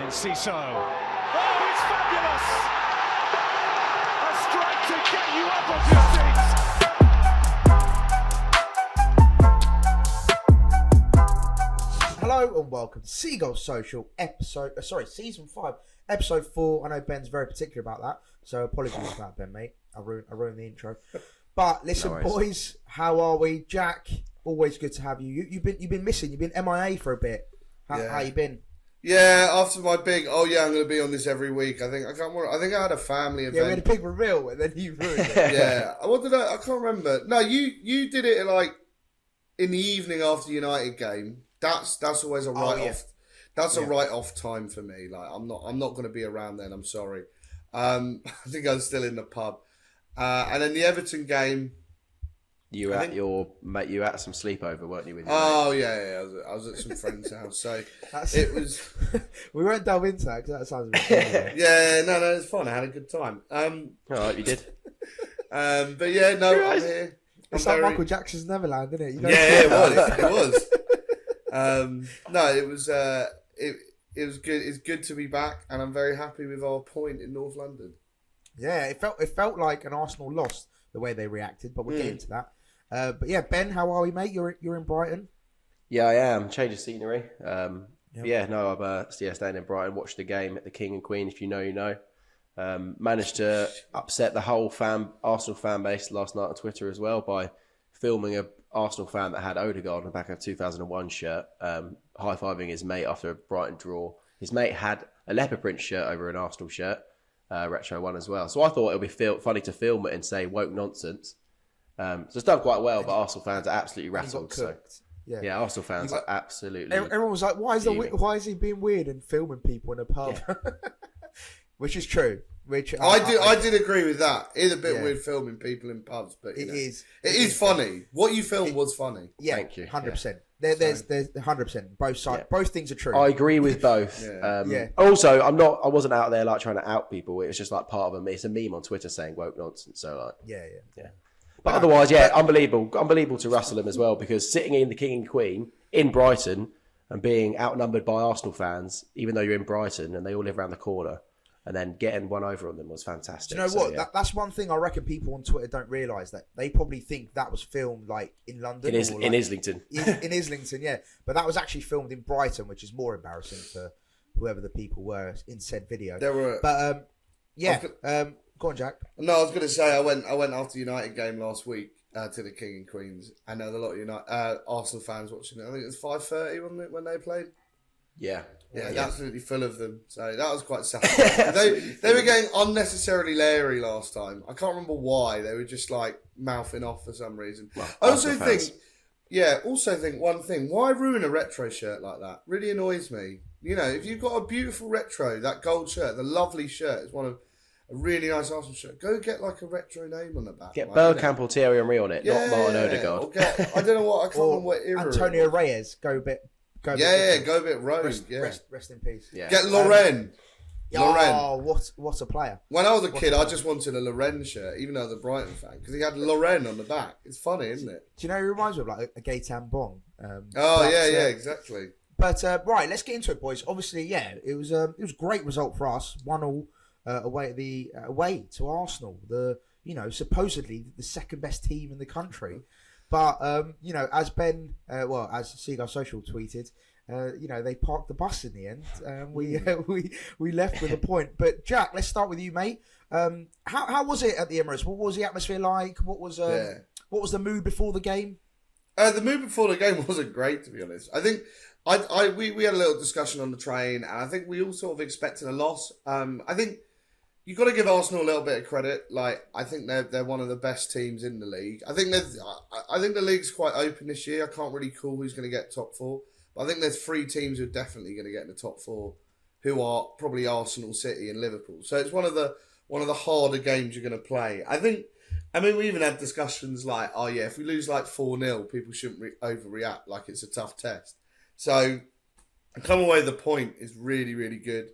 Ciso. Oh, it's fabulous! A strike to get you up off your seats. Hello and welcome to Seagulls Social season 5, episode 4. I know Ben's very particular about that, so apologies for that, Ben, mate. I ruined the intro. But listen, No boys, how are we? Jack, always good to have you. You've been missing. You've been MIA for a bit. How you been? Yeah, after my big, I'm going to be on this every week. I think I had a family event. Yeah, we had a big reveal, and then you ruined it. Yeah, I can't remember. No, you did it like in the evening after the United game. That's always a write off. That's a write off time for me. Like I'm not going to be around then. I'm sorry. I think I was still in the pub, and then the Everton game. You at some sleepover, weren't you? With your Oh mate? yeah. I was at some friend's house, so That's- it was. We won't delve into that because that sounds a bit funny. Yeah, no, it's fun. I had a good time. All right, you did. But yeah, no, I'm here. It's I'm like very- Michael Jackson's Neverland, isn't it? You know? Yeah, it was. No, it was. It was good. It's good to be back, and I'm very happy with our point in North London. Yeah, it felt like an Arsenal loss the way they reacted, but we'll get into that. But yeah, Ben, how are we, mate? You're in Brighton. Yeah, I am. Change of scenery. Yep. Yeah, no, I'm staying in Brighton. Watched the game at the King and Queen. If you know, you know. Managed to upset the whole Arsenal fan base last night on Twitter as well by filming a Arsenal fan that had Odegaard on the back of a 2001 shirt, high-fiving his mate after a Brighton draw. His mate had a leopard print shirt over an Arsenal shirt, retro one as well. So I thought it would be funny to film it and say woke nonsense. So it's done quite well, but Arsenal fans are absolutely rattled. So yeah, Arsenal fans are absolutely. Everyone was like, "Why is he being weird and filming people in a pub?" Yeah. Which is true. Which I did agree with that. It's a bit weird filming people in pubs, but it is funny. What you filmed was funny. Yeah, thank you. 100%. There's 100%. Both sides, both things are true. I agree with both. Also, I wasn't out there like trying to out people. It was just like part of it's a meme on Twitter saying woke nonsense. So like, yeah. But otherwise, unbelievable to Hurzeler as well, because sitting in the King and Queen in Brighton and being outnumbered by Arsenal fans, even though you're in Brighton and they all live arods the corner, and then getting one over on them was fantastic. Do you know what? Yeah. That's one thing I reckon people on Twitter don't realise, that they probably think that was filmed like in London. In like, Islington. In Islington, yeah. But that was actually filmed in Brighton, which is more embarrassing for whoever the people were in said video. There were, but go on, Jack. No, I was going to say I went after the United game last week to the King and Queens, and there was a lot of Arsenal fans watching it. I think it was 5:30, wasn't it, when they played? Yeah, absolutely full of them. So that was quite sad. they were getting unnecessarily leery last time. I can't remember why. They were just like mouthing off for some reason. Well, I also think one thing: why ruin a retro shirt like that? Really annoys me. You know, if you've got a beautiful retro, that gold shirt, the lovely shirt, is one of a really nice Arsenal shirt. Go get like a retro name on the back. Get Bergkamp or Thierry Henry on it, not Martin Odegaard. Or I don't know what. I can't remember what era. Antonio Reyes. Go a bit go a bit rogue. Rest in peace. Yeah. Get Loren. Oh, what a player! When I was a kid, I just wanted a Loren shirt, even though I was a Brighton fan, because he had Loren on the back. It's funny, isn't it? Do you know? It reminds me of like a Gaetan Bong. Exactly. But right, let's get into it, boys. Obviously, it was a great result for us. 1-1 away to Arsenal. Supposedly the second best team in the country. But as Ben, as Seagulls Social tweeted, they parked the bus in the end. We left with a point. But Jack, let's start with you, mate. How was it at the Emirates? What was the atmosphere like? What was the mood before the game? The mood before the game wasn't great, to be honest. I think we had a little discussion on the train, and I think we all sort of expected a loss. I think you've got to give Arsenal a little bit of credit. Like, I think they're one of the best teams in the league. I think the league's quite open this year. I can't really call who's going to get top 4, but I think there's 3 teams who are definitely going to get in the top 4, who are probably Arsenal, City, and Liverpool. So it's one of the harder games you're going to play. We even had discussions like, if we lose like 4-0, people shouldn't overreact like it's a tough test. So, come away with the point is really, really good.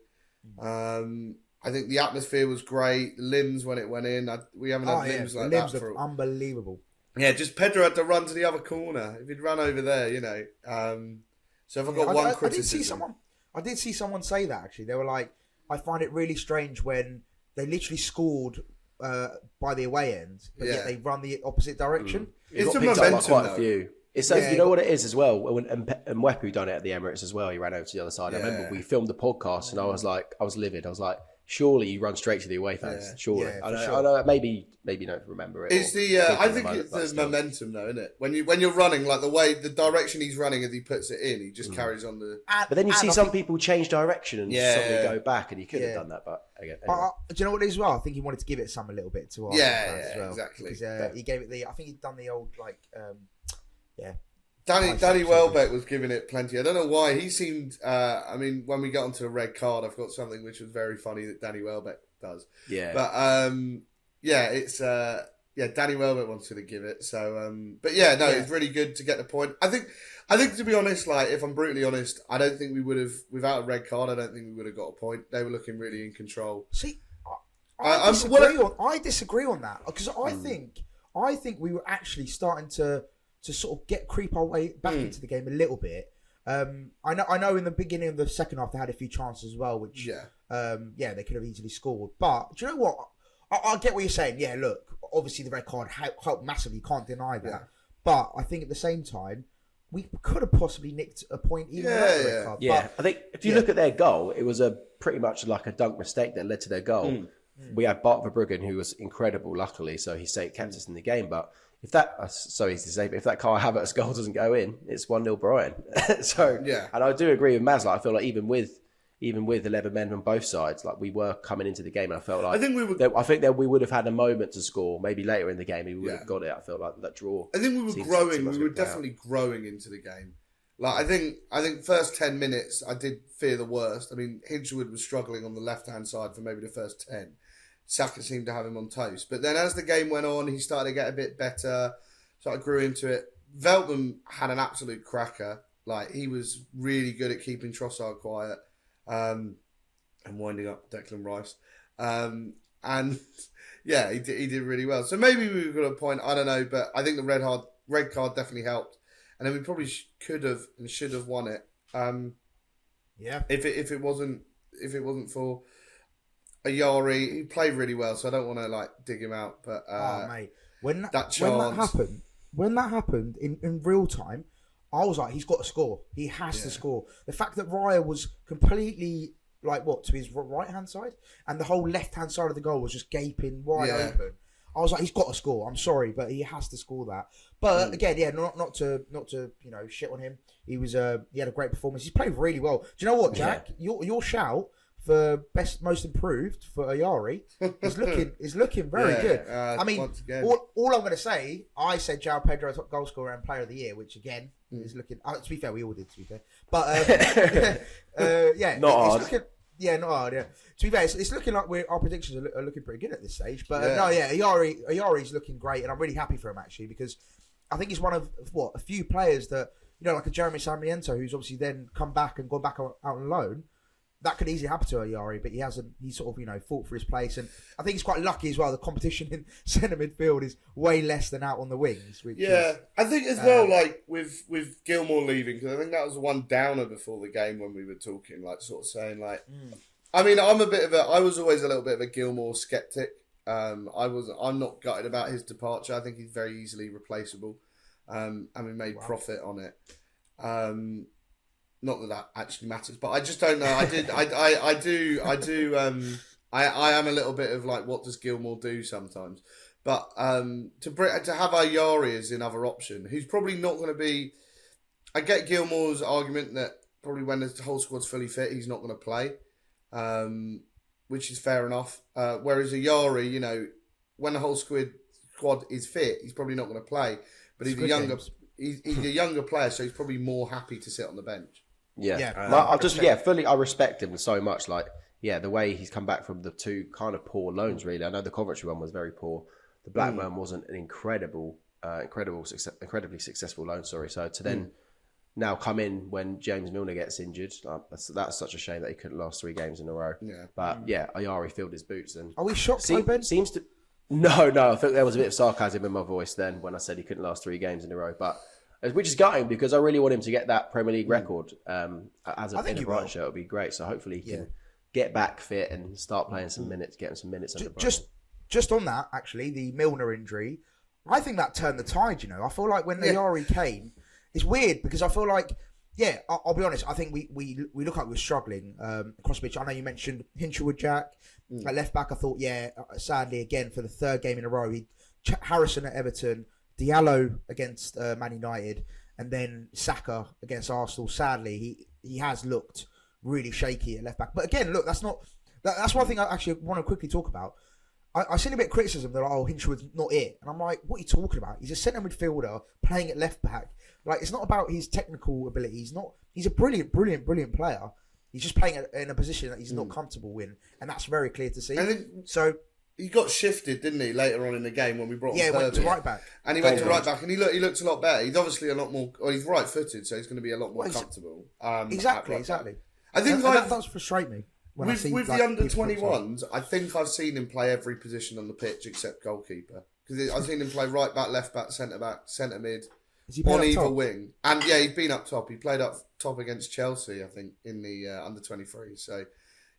I think the atmosphere was great. Limbs when it went in. We haven't had limbs like that for unbelievable. Yeah, just Pedro had to run to the other corner. If he'd run over there, So if I got one criticism, I did see someone say that actually. They were like, I find it really strange when they literally scored by the away end, but yet they run the opposite direction. It's a picked up by momentum, quite a though. few. It's you know what it is as well. When Mwepu done it at the Emirates as well, he ran over to the other side. I remember we filmed the podcast and I was livid. I was like, surely you run straight to the away fans. Surely. Yeah, I for know. Maybe you don't remember it. It's the I think it's the momentum though, isn't it? When you're running, like the direction he's running as he puts it in, he just carries on the. But then you see some people change direction and suddenly go back, and he could have Yeah. done that. But again, anyway. Do you know what it is as well? I think he wanted to give it some a little bit to Arsenal fans as well. Exactly. Because he gave it I think he'd done the old Danny Welbeck was giving it plenty. I don't know why. He seemed. I mean, when we got onto the red card, I've got something which was very funny that Danny Welbeck does. Yeah. But it's Danny Welbeck wanted to give it. So, it's really good to get the point. I think to be honest, like if I'm brutally honest, I don't think we would have without a red card. I don't think we would have got a point. They were looking really in control. See, I disagree on that because I think we were actually starting to sort of creep our way back into the game a little bit. I know in the beginning of the second half they had a few chances as well, which they could have easily scored. But do you know what? I get what you're saying. Yeah, look, obviously the red card helped massively. Can't deny that. Yeah. But I think at the same time we could have possibly nicked a point even without the red card. Yeah, but, I think if you look at their goal, it was a pretty much like a dunk mistake that led to their goal. We had Bart Verbruggen, who was incredible, luckily, so he kept us in the game. But if that, so easy to say, but if that Kai Havertz goal doesn't go in, it's 1-0 Brighton. And I do agree with Maz. Like, I feel like even with 11 men on both sides, like we were coming into the game, and I felt like I think that we would have had a moment to score. Maybe later in the game, we would have got it. I felt like that draw. I think we were growing. We were definitely growing into the game. Like I think first 10 minutes, I did fear the worst. I mean, Hinchwood was struggling on the left hand side for maybe the first 10. Saka seemed to have him on toast. But then as the game went on, he started to get a bit better. So I grew into it. Veltman had an absolute cracker. Like, he was really good at keeping Trossard quiet and winding up Declan Rice. He did really well. So maybe we got a point. I don't know. But I think the red card definitely helped. And then we probably could have and should have won it. If it wasn't for Ayari, he played really well, so I don't want to dig him out. But mate, when that happened in real time, I was like, he's got to score. He has to score. The fact that Raya was completely to his right hand side, and the whole left hand side of the goal was just gaping wide open. I was like, he's got to score. I'm sorry, but he has to score that. But again, not to shit on him. He had a great performance. He's played really well. Do you know what, Jack? Your shout for most improved for Ayari is looking very good. I mean, all I'm going to say, I said João Pedro top goal scorer and player of the year, which again is looking. To be fair, we all did. To be fair, but not hard. Not hard. Yeah. To be fair, it's looking like our predictions are looking pretty good at this stage. But Ayari's looking great, and I'm really happy for him actually because I think he's one of a few players that like a Jeremy Sarmiento, who's obviously then come back and gone back out on loan. That could easily happen to Ayari, but he hasn't. He's sort of fought for his place, and I think he's quite lucky as well. The competition in centre midfield is way less than out on the wings. I think as well, with Gilmour leaving, because I think that was one downer before the game when we were talking, saying I mean, I was always a little bit of a Gilmour skeptic. I'm not gutted about his departure. I think he's very easily replaceable, and we made profit on it. Not that actually matters, but I just don't know. I am a little bit of what does Gilmour do sometimes? But to have Ayari as another option, who's probably not going to be. I get Gilmour's argument that probably when the whole squad's fully fit, he's not going to play, which is fair enough. Whereas Ayari, when the whole squad is fit, he's probably not going to play. But he's a younger player, so he's probably more happy to sit on the bench. I respect him so much. The way he's come back from the two kind of poor loans, really. I know the Coventry one was very poor. The Blackburn wasn't an incredibly successful loan. Sorry. So to then now come in when James Milner gets injured, that's such a shame that he couldn't last 3 games in a row. Yeah. But Ayari filled his boots. And are we shocked, Ben? Seems to. No. I think there was a bit of sarcasm in my voice then when I said he couldn't last 3 games in a row. But which is gutting because I really want him to get that Premier League record as a think he Brighton will. shirt. It would be great. So hopefully he can get back fit and start playing some minutes, getting some minutes under Brighton. Just on that, actually, the Milner injury, I think that turned the tide, I feel like when Ayari came, it's weird because I feel like, I'll be honest, I think we look like we're struggling across the pitch. I know you mentioned Hinshelwood, Jack. At left back, I thought, sadly, again, for the third game in a row, Harrison at Everton, Diallo against Man United, and then Saka against Arsenal. Sadly, he has looked really shaky at left back. But again, look, that's one thing I actually want to quickly talk about. I seen a bit of criticism. They're like, Hinshelwood's not it. And I'm like, what are you talking about? He's a centre midfielder playing at left back. Like, it's not about his technical ability. He's a brilliant player. He's just playing in a position that he's not comfortable in. And that's very clear to see. So he got shifted, didn't he, later on in the game when we brought him went to right back. And he went to right back and he looked a lot better. He's obviously a lot more, he's right footed, so he's going to be a lot more comfortable. Exactly. I think that does frustrate me. With the under-21s, I think I've seen him play every position on the pitch except goalkeeper. Because I've seen him play right back, left back, centre mid, on either wing. And he's been up top. He played up top against Chelsea, I think, in the under-23. So,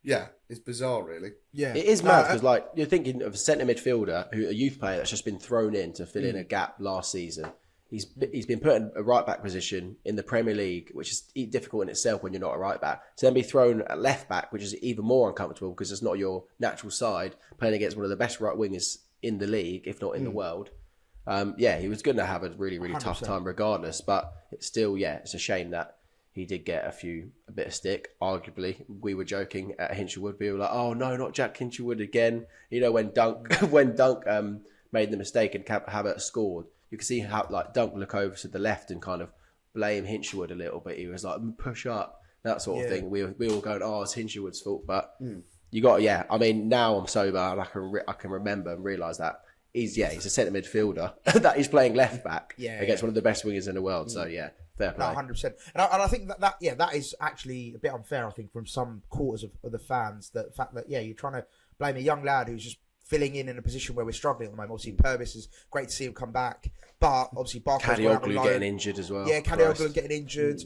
it's bizarre, really. Yeah, it is mad because you're thinking of a centre midfielder, a youth player that's just been thrown in to fill in a gap last season. He's been put in a right back position in the Premier League, which is difficult in itself when you're not a right back. To then be thrown at left back, which is even more uncomfortable because it's not your natural side, playing against one of the best right wingers in the league, if not in the world. He was going to have a really, really 100%. Tough time regardless. But it's still, it's a shame that he did get a bit of stick. Arguably, we were joking at Hinshelwood. We were like, "Oh no, not Jack Hinshelwood again." When Dunk made the mistake and Havertz scored. You can see how Dunk look over to the left and kind of blame Hinshelwood a little bit. He was like, push up, that sort of thing. We were all going, it's Hinshelwood's fault. But you got, I mean, now I'm sober and I can remember and realise that he's a centre midfielder that he's playing left back against one of the best wingers in the world. So, fair play. 100%. And I think that is actually a bit unfair, I think, from some quarters of the fans. The fact that, you're trying to blame a young lad who's just filling in a position where we're struggling at the moment. Obviously, Purvis is great to see him come back, but obviously Barker's getting injured as well. Yeah, Kadioglu getting injured.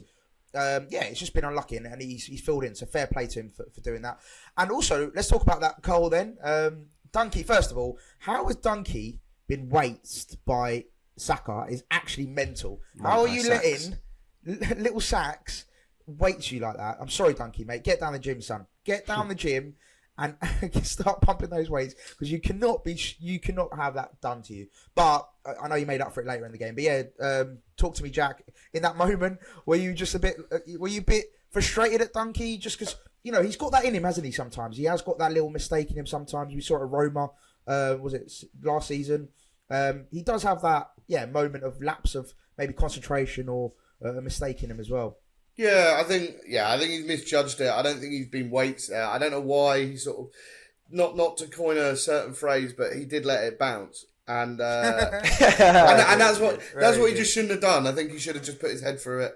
It's just been unlucky, and he's filled in. So fair play to him for doing that. And also, let's talk about that goal then. Dunkey, first of all, how has Dunkey been weighted by Saka? Is actually mental. How are you letting little sacks weight you like that? I'm sorry, Dunkey, mate. Get down the gym, son. Get down the gym. And start pumping those weights because you cannot have that done to you. But I know you made up for it later in the game. But talk to me, Jack. In that moment, were you a bit frustrated at Dunkey just because he's got that in him, hasn't he? Sometimes he has got that little mistake in him. Sometimes we saw it at Roma. Was it last season? He does have that moment of lapse of maybe concentration or a mistake in him as well. Yeah, I think he's misjudged it. I don't think he's been weights there. I don't know why he sort of, not to coin a certain phrase, but he did let it bounce, and that's what he just shouldn't have done. I think he should have just put his head through it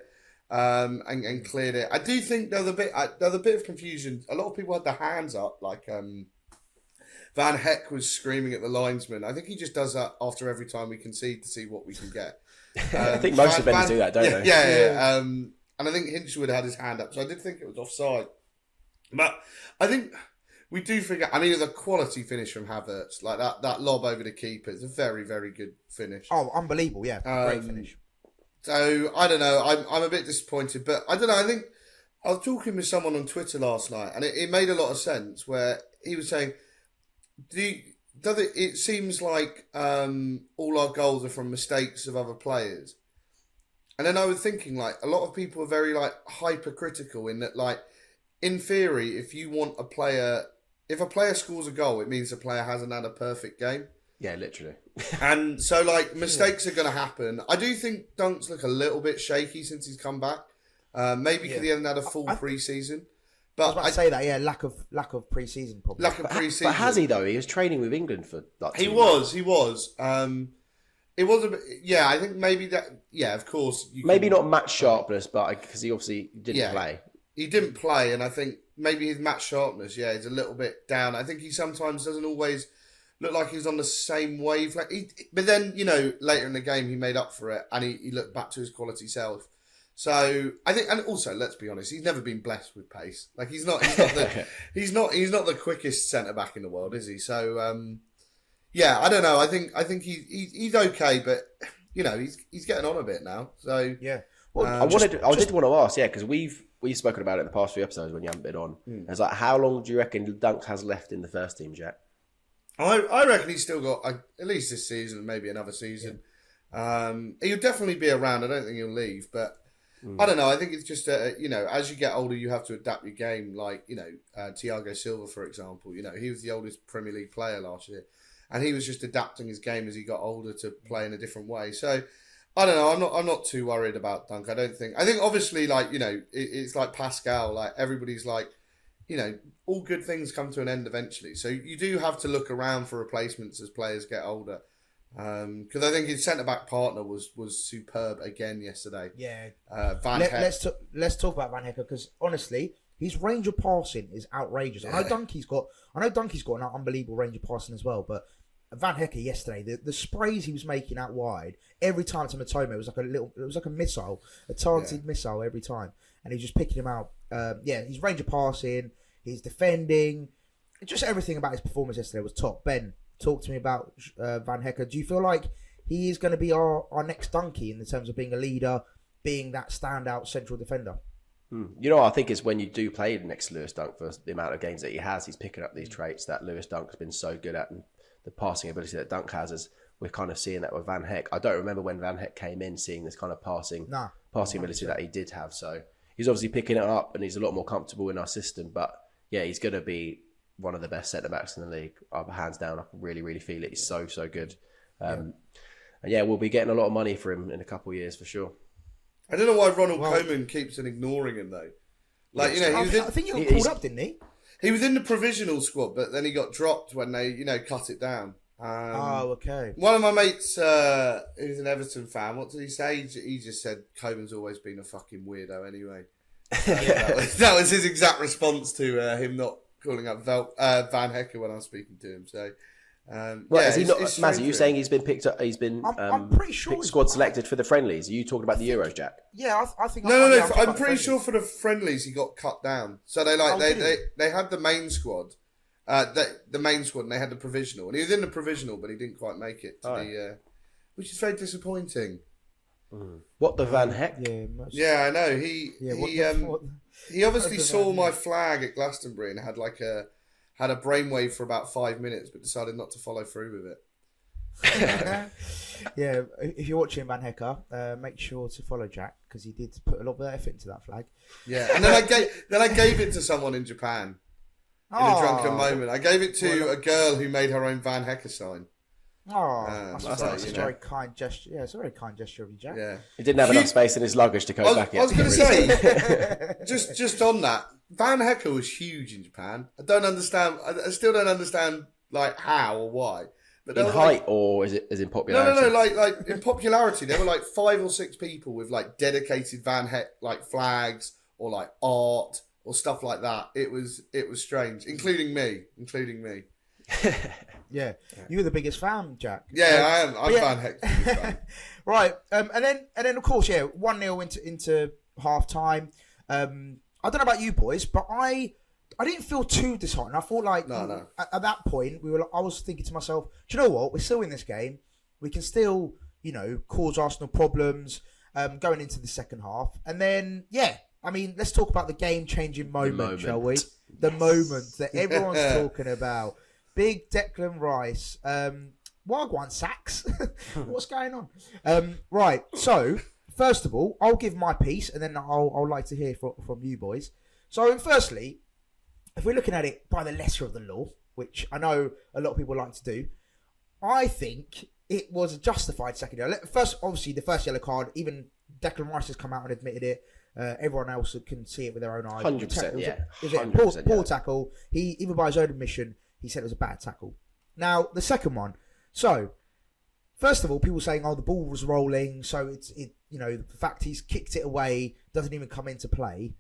and cleared it. I do think there was a bit of confusion. A lot of people had their hands up, like Van Heck was screaming at the linesman. I think he just does that after every time we concede to see what we can get. I think most defenders do that, don't they? Yeah. And I think Hinshelwood had his hand up, so I did think it was offside. But I think we do forget. I mean, the quality finish from Havertz, like that lob over the keeper, is a very, very good finish. Oh, unbelievable! Yeah, great finish. So I don't know. I'm a bit disappointed, but I don't know. I think I was talking with someone on Twitter last night, and it made a lot of sense. Where he was saying, it seems like all our goals are from mistakes of other players. And then I was thinking, a lot of people are very, hypercritical in that, in theory, if a player scores a goal, it means the player hasn't had a perfect game. Yeah, literally. And so, mistakes are going to happen. I do think Dunk's look a little bit shaky since he's come back. Maybe because he hasn't had a full pre-season. But I was about to say that, lack of pre-season probably. Lack of pre-season. But has he, though? He was training with England for, 2 He months. was. It was a bit, I think maybe that, of course. Maybe not match sharpness, but because he obviously didn't play. He didn't play, and I think maybe his match sharpness, is a little bit down. I think he sometimes doesn't always looked like he was on the same wavelength. But then, later in the game, he made up for it and he looked back to his quality self. So I think, and also let's be honest, he's never been blessed with pace. Like he's not he's not the quickest centre back in the world, is he? So I don't know. I think he's okay, but he's getting on a bit now. So yeah. Well, I did want to ask, because we've spoken about it in the past few episodes when you haven't been on. It's like, how long do you reckon Dunk has left in the first team, Jack? I reckon he's still got at least this season, maybe another season. Yeah. He'll definitely be around. I don't think he'll leave, but I don't know. I think it's just as you get older, you have to adapt your game. Like Thiago Silva, for example. He was the oldest Premier League player last year, and he was just adapting his game as he got older to play in a different way. So I don't know. I'm not too worried about Dunk. I think obviously it's like Pascal. Like everybody's like. All good things come to an end eventually. So you do have to look around for replacements as players get older. Because I think his centre-back partner was superb again yesterday. Yeah. Van Heck. Let's talk about Van Heck, because honestly, his range of passing is outrageous. Yeah. I know Donkey's got an unbelievable range of passing as well, but Van Heck yesterday, the sprays he was making out wide every time to Matoma, it was like a missile, a targeted missile every time, and he was just picking him out. His range of passing, his defending, just everything about his performance yesterday was top. Ben, talk to me about Van Heck. Do you feel like he is going to be our next Donkey in terms of being a leader, being that standout central defender? I think it's when you do play next to Lewis Dunk for the amount of games that he has, he's picking up these traits that Lewis Dunk's been so good at, and the passing ability that Dunk has, as we're kind of seeing that with Van Heck. I don't remember when Van Heck came in seeing this kind of passing ability that he did have. So he's obviously picking it up and he's a lot more comfortable in our system. But yeah, he's going to be one of the best centre-backs in the league. Hands down, I can really, really feel it. He's so good. And we'll be getting a lot of money for him in a couple of years for sure. I don't know why Ronald Koeman keeps on ignoring him though. I think he got called up, didn't he? He was in the provisional squad, but then he got dropped when they, cut it down. Okay. One of my mates, who's an Everton fan, what did he say? He just said Koeman's always been a fucking weirdo anyway. That was his exact response to him not calling up Van Hecker when I was speaking to him. So, is he not? Mazzy, you saying he's been picked up? He's been I'm pretty sure squad selected for the friendlies. Are you talking about the Euros, Jack? Yeah, I think. No. I'm pretty sure for the friendlies he got cut down. So they had the main squad, the main squad, and they had the provisional, and he was in the provisional, but he didn't quite make it to which is very disappointing. What, the Van Heck? Yeah, I know. He obviously saw my flag at Glastonbury and had a brainwave for about 5 minutes, but decided not to follow through with it. Yeah, if you're watching Van Hecker, make sure to follow Jack, because he did put a lot of effort into that flag. Yeah, and then I gave it to someone in Japan in a drunken moment. I gave it to a girl who made her own Van Hecker sign. That's a very kind gesture. Yeah, it's a very kind gesture of you, Jack. Yeah, he didn't have enough space in his luggage to go back. I was going to say, just on that, Van Hecker was huge in Japan. I still don't understand how or why. But in height, or is it in popularity? No. Like in popularity, there were 5 or 6 people with dedicated Van Heck flags or art or stuff like that. It was strange, including me. Yeah, you were the biggest fan, Jack. Yeah, I am. I'm Van Heck's biggest fan. Right, and then of course, 1-0 into half time. I don't know about you boys, but I didn't feel too disheartened. I thought no. At that point I was thinking to myself, do you know what? We're still in this game. We can still, cause Arsenal problems going into the second half. And then, let's talk about the game-changing moment, shall we? The moment that everyone's talking about. Big Declan Rice. Wagwan Sacks. What's going on? Right, so first of all, I'll give my piece, and then I'll like to hear from you boys. So, firstly, if we're looking at it by the letter of the law, which I know a lot of people like to do, I think it was a justified second yellow. First, obviously, the first yellow card, even Declan Rice has come out and admitted it. Everyone else can see it with their own eyes. 100%, yeah. It was a poor tackle. He, even by his own admission, he said it was a bad tackle. Now, the second one. So, first of all, people saying, the ball was rolling, so the fact he's kicked it away doesn't even come into play.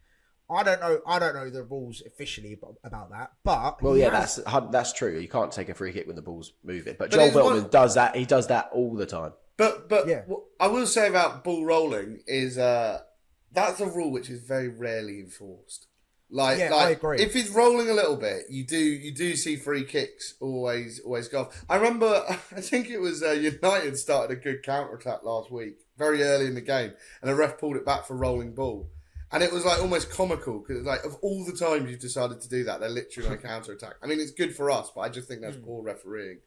I don't know the rules officially about that, but Well, yeah, that's true. You can't take a free kick when the ball's moving. But Joel Veltman does that. He does that all the time. But Yeah. what I will say about ball rolling is that's a rule which is very rarely enforced. I agree. If it's rolling a little bit, you do see free kicks always go off. I remember, I think it was United started a good counter attack last week, very early in the game, and the ref pulled it back for rolling ball, and it was like almost comical because like of all the times you've decided to do that, they're literally on a counter attack. I mean, it's good for us, but I just think that's poor refereeing.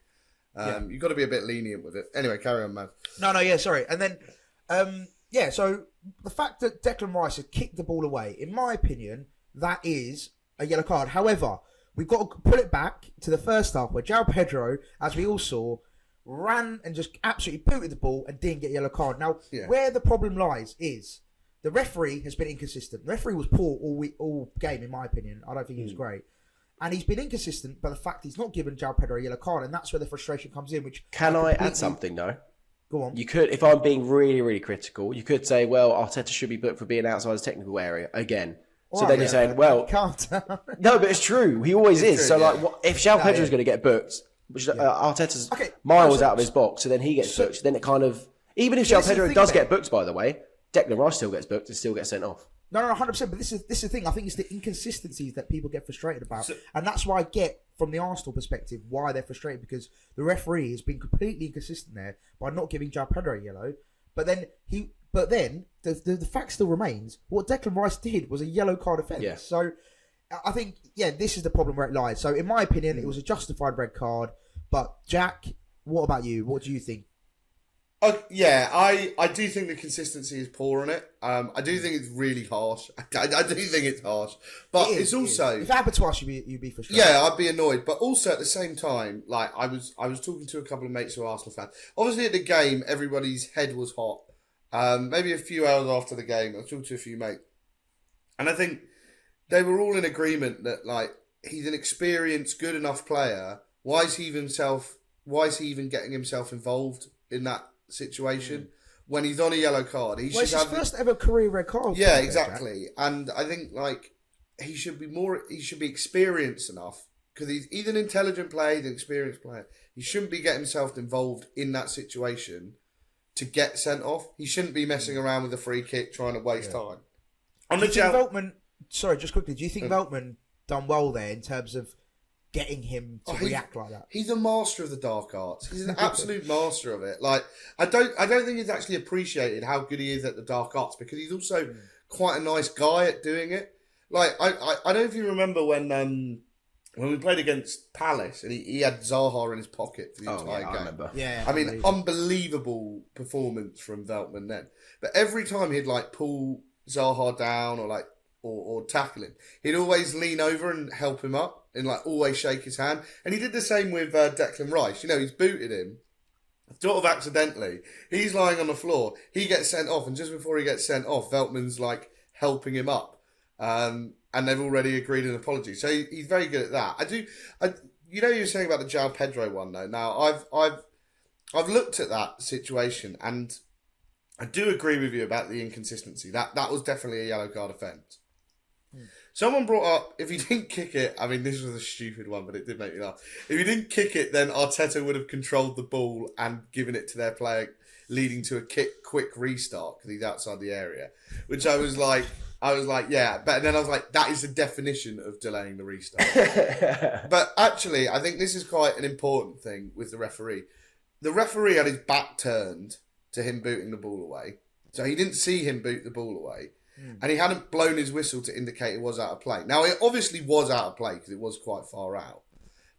You've got to be a bit lenient with it. Anyway, carry on, man. Sorry. And then, so the fact that Declan Rice had kicked the ball away, in my opinion, that is a yellow card. However, we've got to pull it back to the first half where João Pedro, as we all saw, ran and just absolutely booted the ball and didn't get a yellow card. Now, where the problem lies is the referee has been inconsistent. The referee was poor all game, in my opinion. I don't think he was great. And he's been inconsistent by the fact he's not given João Pedro a yellow card, and that's where the frustration comes in. Which Can I add something, though? Go on. You could, if I'm being really, really critical, you could say, well, Arteta should be booked for being outside his technical area again. So then you're saying, well, can't. No, but it's true. He always is. True, so, yeah. like, if João Pedro is going to get booked, which Arteta's miles out of his box, so then he gets booked. Then it kind of, even if João Pedro does get booked, by the way, Declan Rice still gets booked and still gets sent off. No, 100%. But this is the thing. I think it's the inconsistencies that people get frustrated about, and that's why I get from the Arsenal perspective why they're frustrated, because the referee has been completely inconsistent there by not giving João Pedro a yellow, but then the fact still remains. What Declan Rice did was a yellow card offence. Yeah. So I think this is the problem where it lies. So in my opinion, it was a justified red card. But Jack, what about you? What do you think? I do think the consistency is poor on it. I do think it's really harsh. I do think it's harsh, but it's also if it happened to us, you'd be frustrated. Yeah, I'd be annoyed, but also at the same time, like I was talking to a couple of mates who are Arsenal fans. Obviously, at the game, everybody's head was hot. Maybe a few hours after the game, I was talking to a few mates, and I think they were all in agreement that like he's an experienced, good enough player. Why is he even getting himself involved in that situation when he's on a yellow card? He should it's his have first ever career red card. Yeah, exactly. And I think like he should be experienced enough, because he's an intelligent player, he's an experienced player. He shouldn't be getting himself involved in that situation to get sent off. He shouldn't be messing around with a free kick trying to waste time. Do you think Veltman? Sorry, just quickly. Do you think Veltman done well there in terms of getting him to react like that? He's a master of the dark arts. He's an absolute master of it. Like I don't think he's actually appreciated how good he is at the dark arts, because he's also quite a nice guy at doing it. Like I don't know if you remember when we played against Palace and he had Zaha in his pocket for the entire game. I remember. Yeah, I mean, unbelievable performance from Veltman then. But every time he'd like pull Zaha down or tackle him, he'd always lean over and help him up and like always shake his hand. And he did the same with Declan Rice. You know, he's booted him sort of accidentally. He's lying on the floor. He gets sent off, and just before he gets sent off, Veltman's like helping him up. And they've already agreed an apology. So he's very good at that. You know, you were saying about the João Pedro one though. Now I've looked at that situation, and I do agree with you about the inconsistency. That was definitely a yellow card offence. Someone brought up, if he didn't kick it, I mean, this was a stupid one, but it did make me laugh. If he didn't kick it, then Arteta would have controlled the ball and given it to their player, leading to a quick restart because he's outside the area. Which I was like, yeah. But then I was like, that is the definition of delaying the restart. But actually, I think this is quite an important thing with the referee. The referee had his back turned to him booting the ball away. So he didn't see him boot the ball away. And he hadn't blown his whistle to indicate it was out of play. Now, it obviously was out of play because it was quite far out.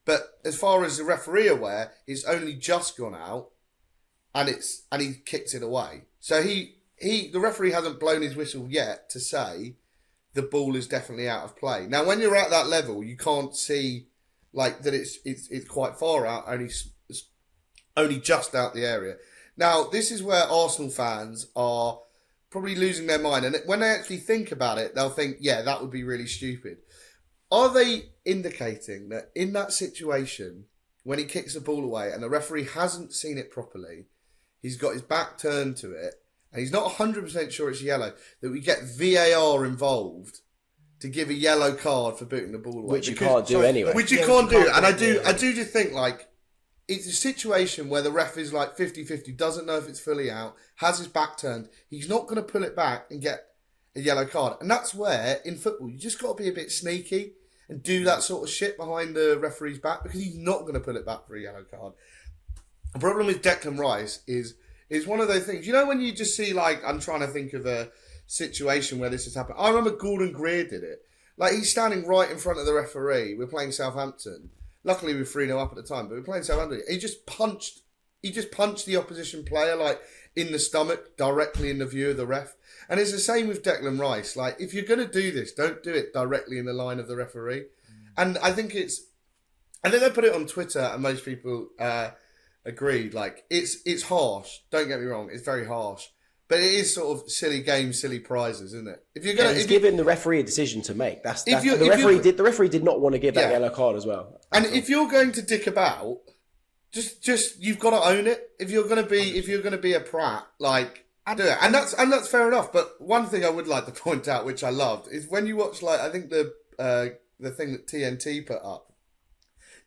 But as far as the referee aware, it's only just gone out, and he kicked it away. So the referee hasn't blown his whistle yet to say the ball is definitely out of play. Now, when you're at that level, you can't see like that it's quite far out, only just out the area. Now, this is where Arsenal fans are probably losing their mind. And when they actually think about it, they'll think, yeah, that would be really stupid. Are they indicating that in that situation, when he kicks the ball away and the referee hasn't seen it properly, he's got his back turned to it, and he's not 100% sure it's yellow, that we get VAR involved to give a yellow card for booting the ball away. Which you can't do anyway. Which you can't do. And I do just think, like, it's a situation where the ref is like 50-50, doesn't know if it's fully out, has his back turned. He's not going to pull it back and get a yellow card. And that's where, in football, you just got to be a bit sneaky and do that sort of shit behind the referee's back, because he's not going to pull it back for a yellow card. The problem with Declan Rice is one of those things. You know when you just see, like, I'm trying to think of a situation where this has happened. I remember Gordon Greer did it. Like, he's standing right in front of the referee. We're playing Southampton. Luckily, we were 3-0 up at the time, but we were playing Southampton. He just punched the opposition player, like, in the stomach, directly in the view of the ref. And it's the same with Declan Rice. Like, if you're going to do this, don't do it directly in the line of the referee. And I think I put it on Twitter, and most people agreed. Like, it's harsh. Don't get me wrong. It's very harsh. But it is sort of silly games, silly prizes, isn't it? If you're going, he's giving the referee a decision to make. The referee did not want to give that yellow card as well. And if you're going to dick about, just you've got to own it. If you're going to be a prat, like, do it. And that's fair enough. But one thing I would like to point out, which I loved, is when you watch, like, I think the thing that TNT put up,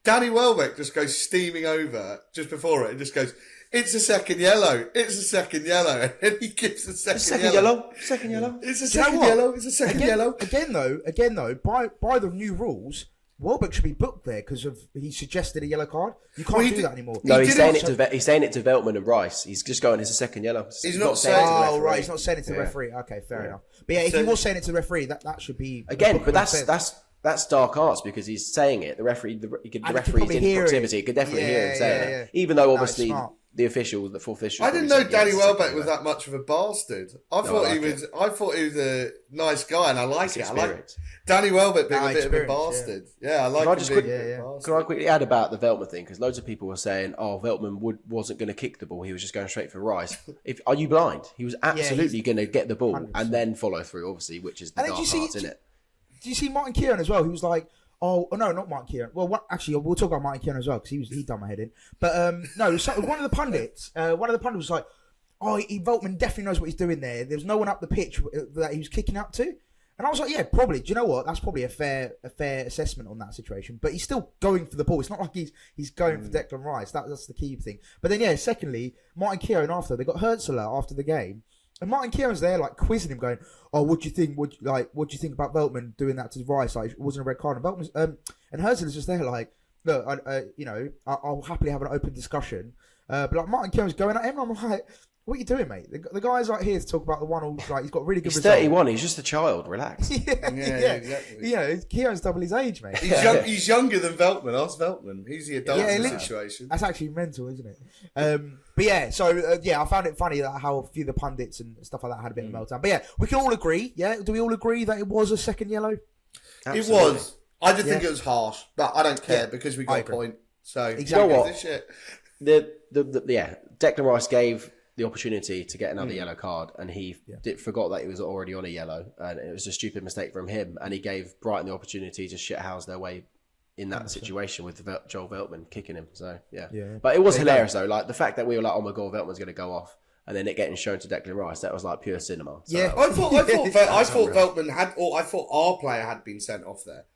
Danny Welbeck just goes steaming over just before it and just goes, "It's a second yellow. It's a second yellow." And then he gives a second yellow. Second yellow. It's a second yellow. It's a second yellow. Again though, by the new rules, Welbeck should be booked there because he suggested a yellow card. You can't do that anymore. No, he's saying it to Veltman and Rice. He's just going, "It's a second yellow." He's not saying it to the referee. Oh, right. He's not saying it to the referee. Okay, fair enough. But yeah, if he was saying it to the referee, that should be again. But that's dark arts, because he's saying it. The referee's in proximity. He could definitely hear him saying it, even though obviously the full official. I didn't know Danny Welbeck was that much of a bastard. I thought he was a nice guy, and I like it. I like Danny Welbeck being a bit of a bastard. Yeah, I like him. Can I quickly add about the Veltman thing? Because loads of people were saying, "Oh, Veltman wasn't going to kick the ball; he was just going straight for Rice." Are you blind? He was absolutely going to get the ball 100%. And then follow through, obviously, which is the dark arts, isn't it? Do you see Martin Kieran as well? He was like, "Oh no, not Martin Kieran." Well, actually, we'll talk about Martin Kieran as well because he done my head in. But no, so one of the pundits was like, "Oh, Veltman definitely knows what he's doing there. There's no one up the pitch that he was kicking up to." And I was like, "Yeah, probably. Do you know what? That's probably a fair assessment on that situation." But he's still going for the ball. It's not like he's going for Declan Rice. That's the key thing. But then secondly, Martin Kieran they got Hurzeler after the game. And Martin Kieran's there, like, quizzing him, going, "Oh, what do you think? What do you think about Veltman doing that to Rice? Like, it wasn't a red card." And Veltman's, and Hurzeler's just there, like, "Look, I'll happily have an open discussion." But like Martin Kieran's going at him, and I'm like, "What are you doing, mate? The guy's like here to talk about the one all. Like, he's got really good. He's 31. He's just a child. Relax." yeah, exactly. Yeah, Kieran's double his age, mate. He's younger than Veltman. Ask Veltman. He's the adult in the situation. That's actually mental, isn't it? But yeah, so I found it funny that how a few of the pundits and stuff like that had a bit of a meltdown. But yeah, we can all agree. Yeah, do we all agree that it was a second yellow? Absolutely. It was. I did think it was harsh, but I don't care because we got a point. So exactly. You know what? Declan Rice gave the opportunity to get another yellow card, and he forgot that he was already on a yellow, and it was a stupid mistake from him. And he gave Brighton the opportunity to shithouse their way in that situation with Joel Veltman kicking him. So yeah. But it was hilarious though. Like the fact that we were like, "Oh my god, Veltman's going to go off," and then it getting shown to Declan Rice. That was like pure cinema. So I thought Veltman had, or I thought our player had been sent off there.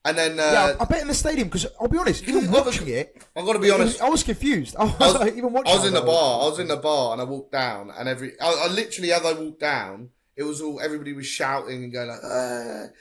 And then I bet in the stadium, because I'll be honest, even watching it, I've got to be honest, I was confused. I was in the bar, and I walked down, and I literally, as I walked down, it was everybody was shouting and going like,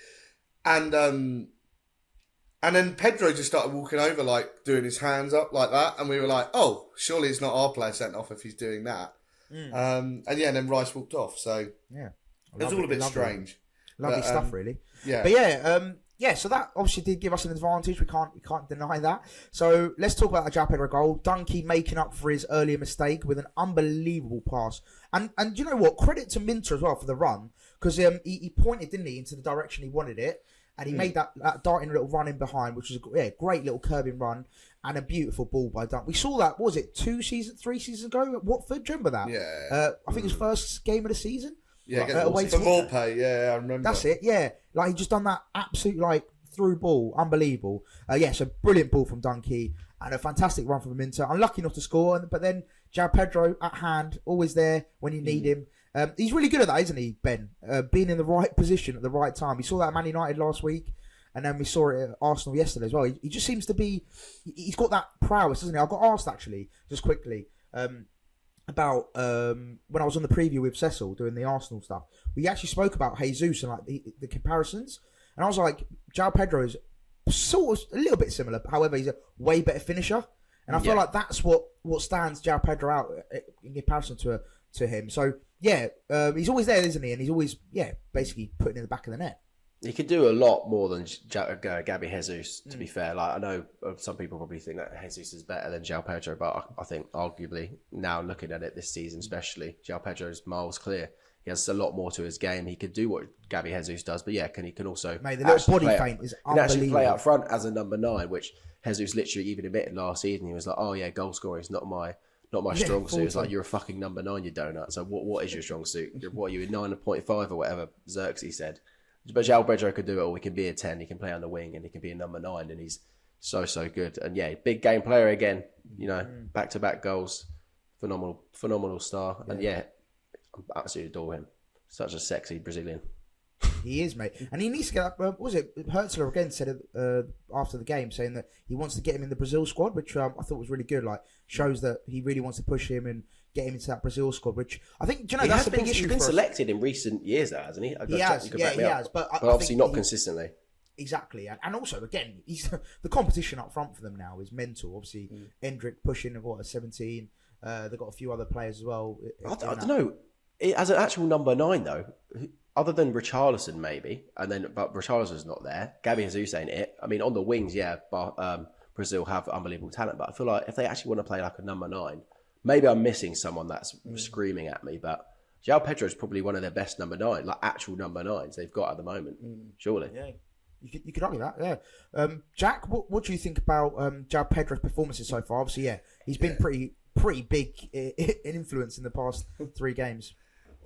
and then Pedro just started walking over, like doing his hands up like that, and we were like, "Oh, surely it's not our player sent off if he's doing that." And then Rice walked off, so it was all a bit strange. Lovely stuff, really. Yeah, but so that obviously did give us an advantage. We can't deny that. So let's talk about the João Pedro goal. Dunkey making up for his earlier mistake with an unbelievable pass. And you know what? Credit to Minter as well for the run, because he pointed, didn't he, into the direction he wanted it. And he made that darting little run in behind, which was a great little curbing run and a beautiful ball by Dunk. We saw that, what was it, 3 seasons ago at Watford? Do you remember that? Yeah. I think his first game of the season. Yeah, away to Morpay. Yeah, I remember. That's it. Yeah, like he just done that absolute through ball, unbelievable. So brilliant ball from Dunkey and a fantastic run from Minter. Unlucky not to score, but then João Pedro at hand, always there when you need him. He's really good at that, isn't he, Ben? Being in the right position at the right time. We saw that at Man United last week, and then we saw it at Arsenal yesterday as well. He just seems to be... He's got that prowess, doesn't he? I got asked, actually, just quickly, about when I was on the preview with Cecil doing the Arsenal stuff. We actually spoke about Jesus and like the comparisons. And I was like, João Pedro is sort of a little bit similar. However, he's a way better finisher. And I feel like that's what stands João Pedro out in comparison to him. So, yeah, he's always there, isn't he? And he's always, basically putting in the back of the net. He could do a lot more than Gabby Jesus, to be fair. Like, I know some people probably think that Jesus is better than João Pedro, but I think arguably now looking at it this season especially, João Pedro is miles clear. He has a lot more to his game. He could do what Gabby Jesus does, but he can also... Mate, the little body feint is unbelievable. He can actually play up front as a number 9, which Jesus literally even admitted last season. He was like, oh yeah, goal scoring is not my strong suit. It's like, you're a fucking number 9, you donut. So what is your strong suit? What are you, 9.5 or whatever Xerxes said? But João Pedro could do it all. He can be a 10, he can play on the wing, and he can be a number 9, and he's so good. And big game player again, back-to-back goals, phenomenal star. And I absolutely adore him. Such a sexy Brazilian. He is, mate. And he needs to get up. What was it? Hurzeler again said it after the game, saying that he wants to get him in the Brazil squad, which I thought was really good. Like, shows that he really wants to push him and get him into that Brazil squad, which I think, that's a big issue. He's been selected in recent years, though, hasn't he? He has. But obviously not consistently. Exactly. And also, again, the competition up front for them now is mental. Obviously, Endrick pushing, a 17. They've got a few other players as well. I don't know. As an actual number 9, though, other than Richarlison, maybe, but Richarlison's not there. Gabby Jesus ain't it. I mean, on the wings, but Brazil have unbelievable talent. But I feel like if they actually want to play like a number 9, maybe I'm missing someone that's screaming at me. But João Pedro is probably one of their best number 9, like actual number 9s they've got at the moment. Surely, yeah. You could argue that, yeah. Jack, what do you think about João Pedro's performances so far? Obviously, he's been pretty big influence in the past 3 games.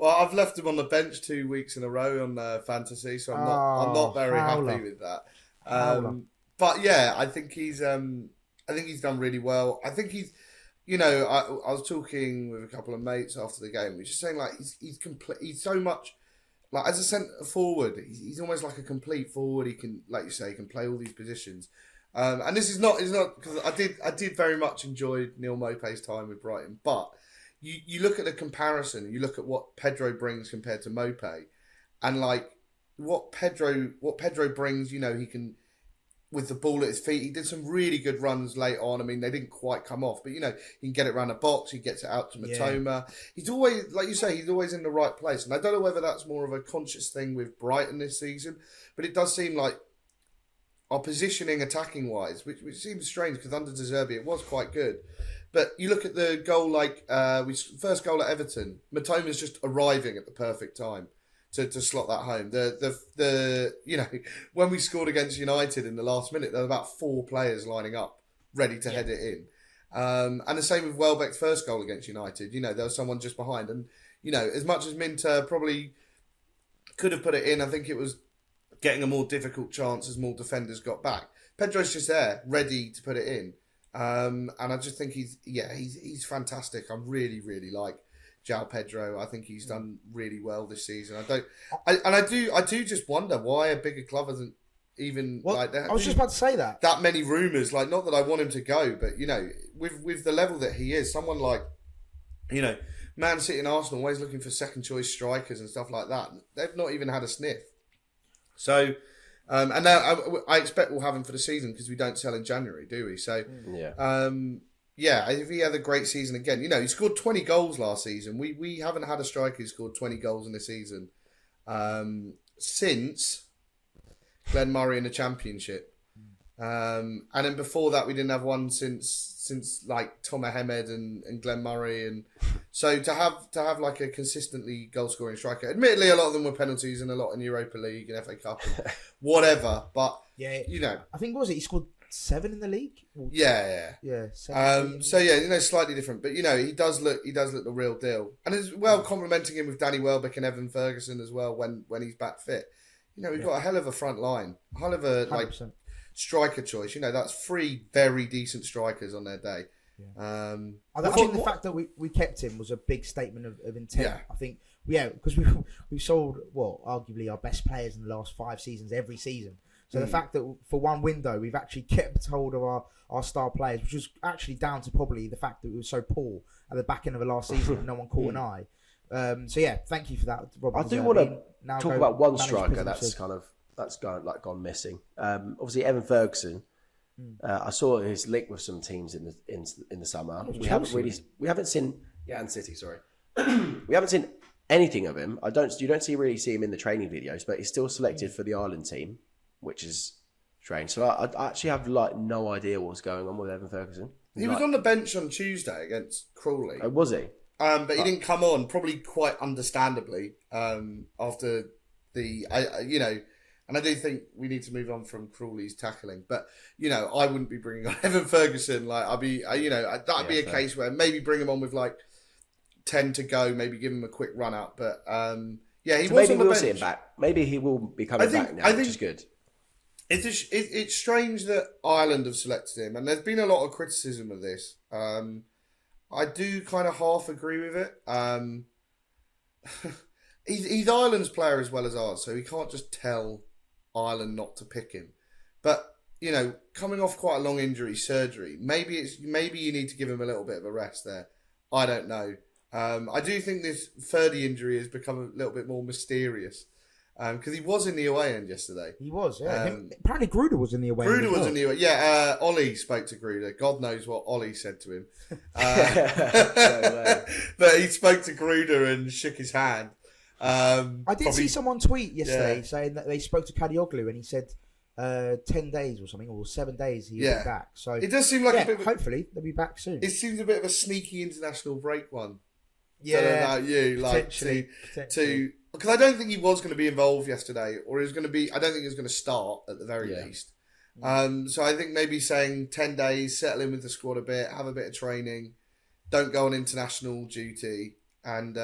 Well, I've left him on the bench 2 weeks in a row on fantasy, so I'm not very happy with that. But I think he's done really well. I think he's, I was talking with a couple of mates after the game. We were just saying like he's complete. He's so much like as a centre forward. He's almost like a complete forward. He can, like you say, he can play all these positions. And this is not because I did very much enjoy Neil Maupay's time with Brighton, but. You look at the comparison, you look at what Pedro brings compared to Maupay, and like what Pedro brings, he can, with the ball at his feet, he did some really good runs late on. I mean, they didn't quite come off, but he can get it around the box, he gets it out to Matoma. Yeah. He's always, like you say, he's always in the right place. And I don't know whether that's more of a conscious thing with Brighton this season, but it does seem like our positioning attacking wise, which seems strange because under De Zerbi it was quite good. But you look at the goal, first goal at Everton, Matoma's just arriving at the perfect time to slot that home. When we scored against United in the last minute, there were about 4 players lining up, ready to head it in. And the same with Welbeck's first goal against United. There was someone just behind. And, as much as Minter probably could have put it in, I think it was getting a more difficult chance as more defenders got back. Pedro's just there, ready to put it in. And I just think he's fantastic. I really, really like João Pedro. I think he's done really well this season. I do just wonder why a bigger club hasn't even like that. I was just about to say that many rumours. Like, not that I want him to go, but with the level that he is, someone like Man City and Arsenal always looking for second choice strikers and stuff like that. They've not even had a sniff. So. And now I expect we'll have him for the season because we don't sell in January, do we? So, if he had a great season again, he scored 20 goals last season. We haven't had a striker who scored 20 goals in the season since Glenn Murray in the Championship. And then before that, we didn't have one since like Tom Ahmed and Glenn Murray. And so to have like a consistently goal scoring striker, admittedly a lot of them were penalties and a lot in Europa League and FA Cup and whatever, but I think he scored 7 in the league. Yeah. 7. Slightly different, but he does look the real deal, and as well complimenting him with Danny Welbeck and Evan Ferguson as well when he's back fit. We've got a hell of a front line, a hell of a 100%. Striker choice. That's 3 very decent strikers on their day. Yeah. I think the fact that we kept him was a big statement of intent. Yeah. I think because we've sold arguably our best players in the last 5 seasons every season. So the fact that for one window we've actually kept hold of our star players, which was actually down to probably the fact that we were so poor at the back end of the last season and no one caught an eye. So yeah, thank you for that, Rob. I do want to talk about one striker that's gone missing. Obviously, Evan Ferguson. I saw his link with some teams in the summer. We haven't seen and City. Sorry, we haven't seen anything of him. You don't really see him in the training videos, but he's still selected for the Ireland team, which is strange. So I actually have no idea what's going on with Evan Ferguson. He was on the bench on Tuesday against Crawley. Oh, was he? But he didn't come on, probably quite understandably, after and I do think we need to move on from Crawley's tackling. But, I wouldn't be bringing on Evan Ferguson. That'd be a case where maybe bring him on with 10 to go, maybe give him a quick run out. But, he was maybe on the we'll bench. see him back. Maybe he will be coming back now, which is good. It's strange that Ireland have selected him, and there's been a lot of criticism of this. I do kind of half agree with it. He's Ireland's player as well as ours, so he can't just tell Ireland not to pick him. But coming off quite a long injury, surgery, maybe you need to give him a little bit of a rest there. I don't know. I do think this Ferdy injury has become a little bit more mysterious. Because he was in the away end yesterday. He was, yeah. Apparently Gruder was in the away end. Gruder was in the away. Yeah, Ollie spoke to Gruder. God knows what Ollie said to him. But he spoke to Gruder and shook his hand. I did see someone tweet yesterday saying that they spoke to Kadioglu and he said 10 days or something, or 7 days he will be back. So it does seem like a bit of hopefully they'll be back soon. It seems a bit of a sneaky international break one. Yeah. Don't know about you, potentially. Because I don't think he was going to be involved yesterday, or he was going to be. I don't think he was going to start at the very least. So I think maybe saying 10 days, settle in with the squad a bit, have a bit of training, don't go on international duty, and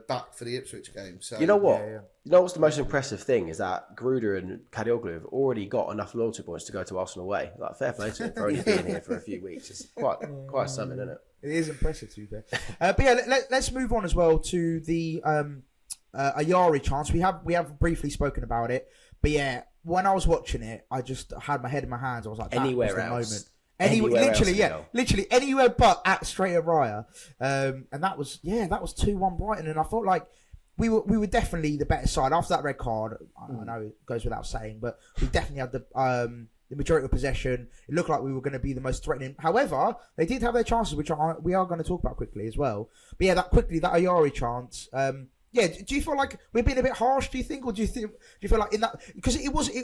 back for the Ipswich game. So you know what? You know what's the most impressive thing is that Gruder and Kadioglu have already got enough loyalty points to go to Arsenal away. Fair play to him for only being here for a few weeks. It's quite something, isn't it? It is impressive, to be fair. But let's move on as well to the Ayari chance. We have briefly spoken about it, but when I was watching it, I just had my head in my hands. I was like, anywhere else. Literally anywhere but at straight at Raya. And that was 2-1 Brighton, and I felt like we were definitely the better side after that red card. I know it goes without saying, but we definitely had the majority of possession. It looked like we were going to be the most threatening. However, they did have their chances, which we are going to talk about quickly as well. But that Ayari chance. Do you feel like we're being a bit harsh, do you think? Or do you feel like in that... Because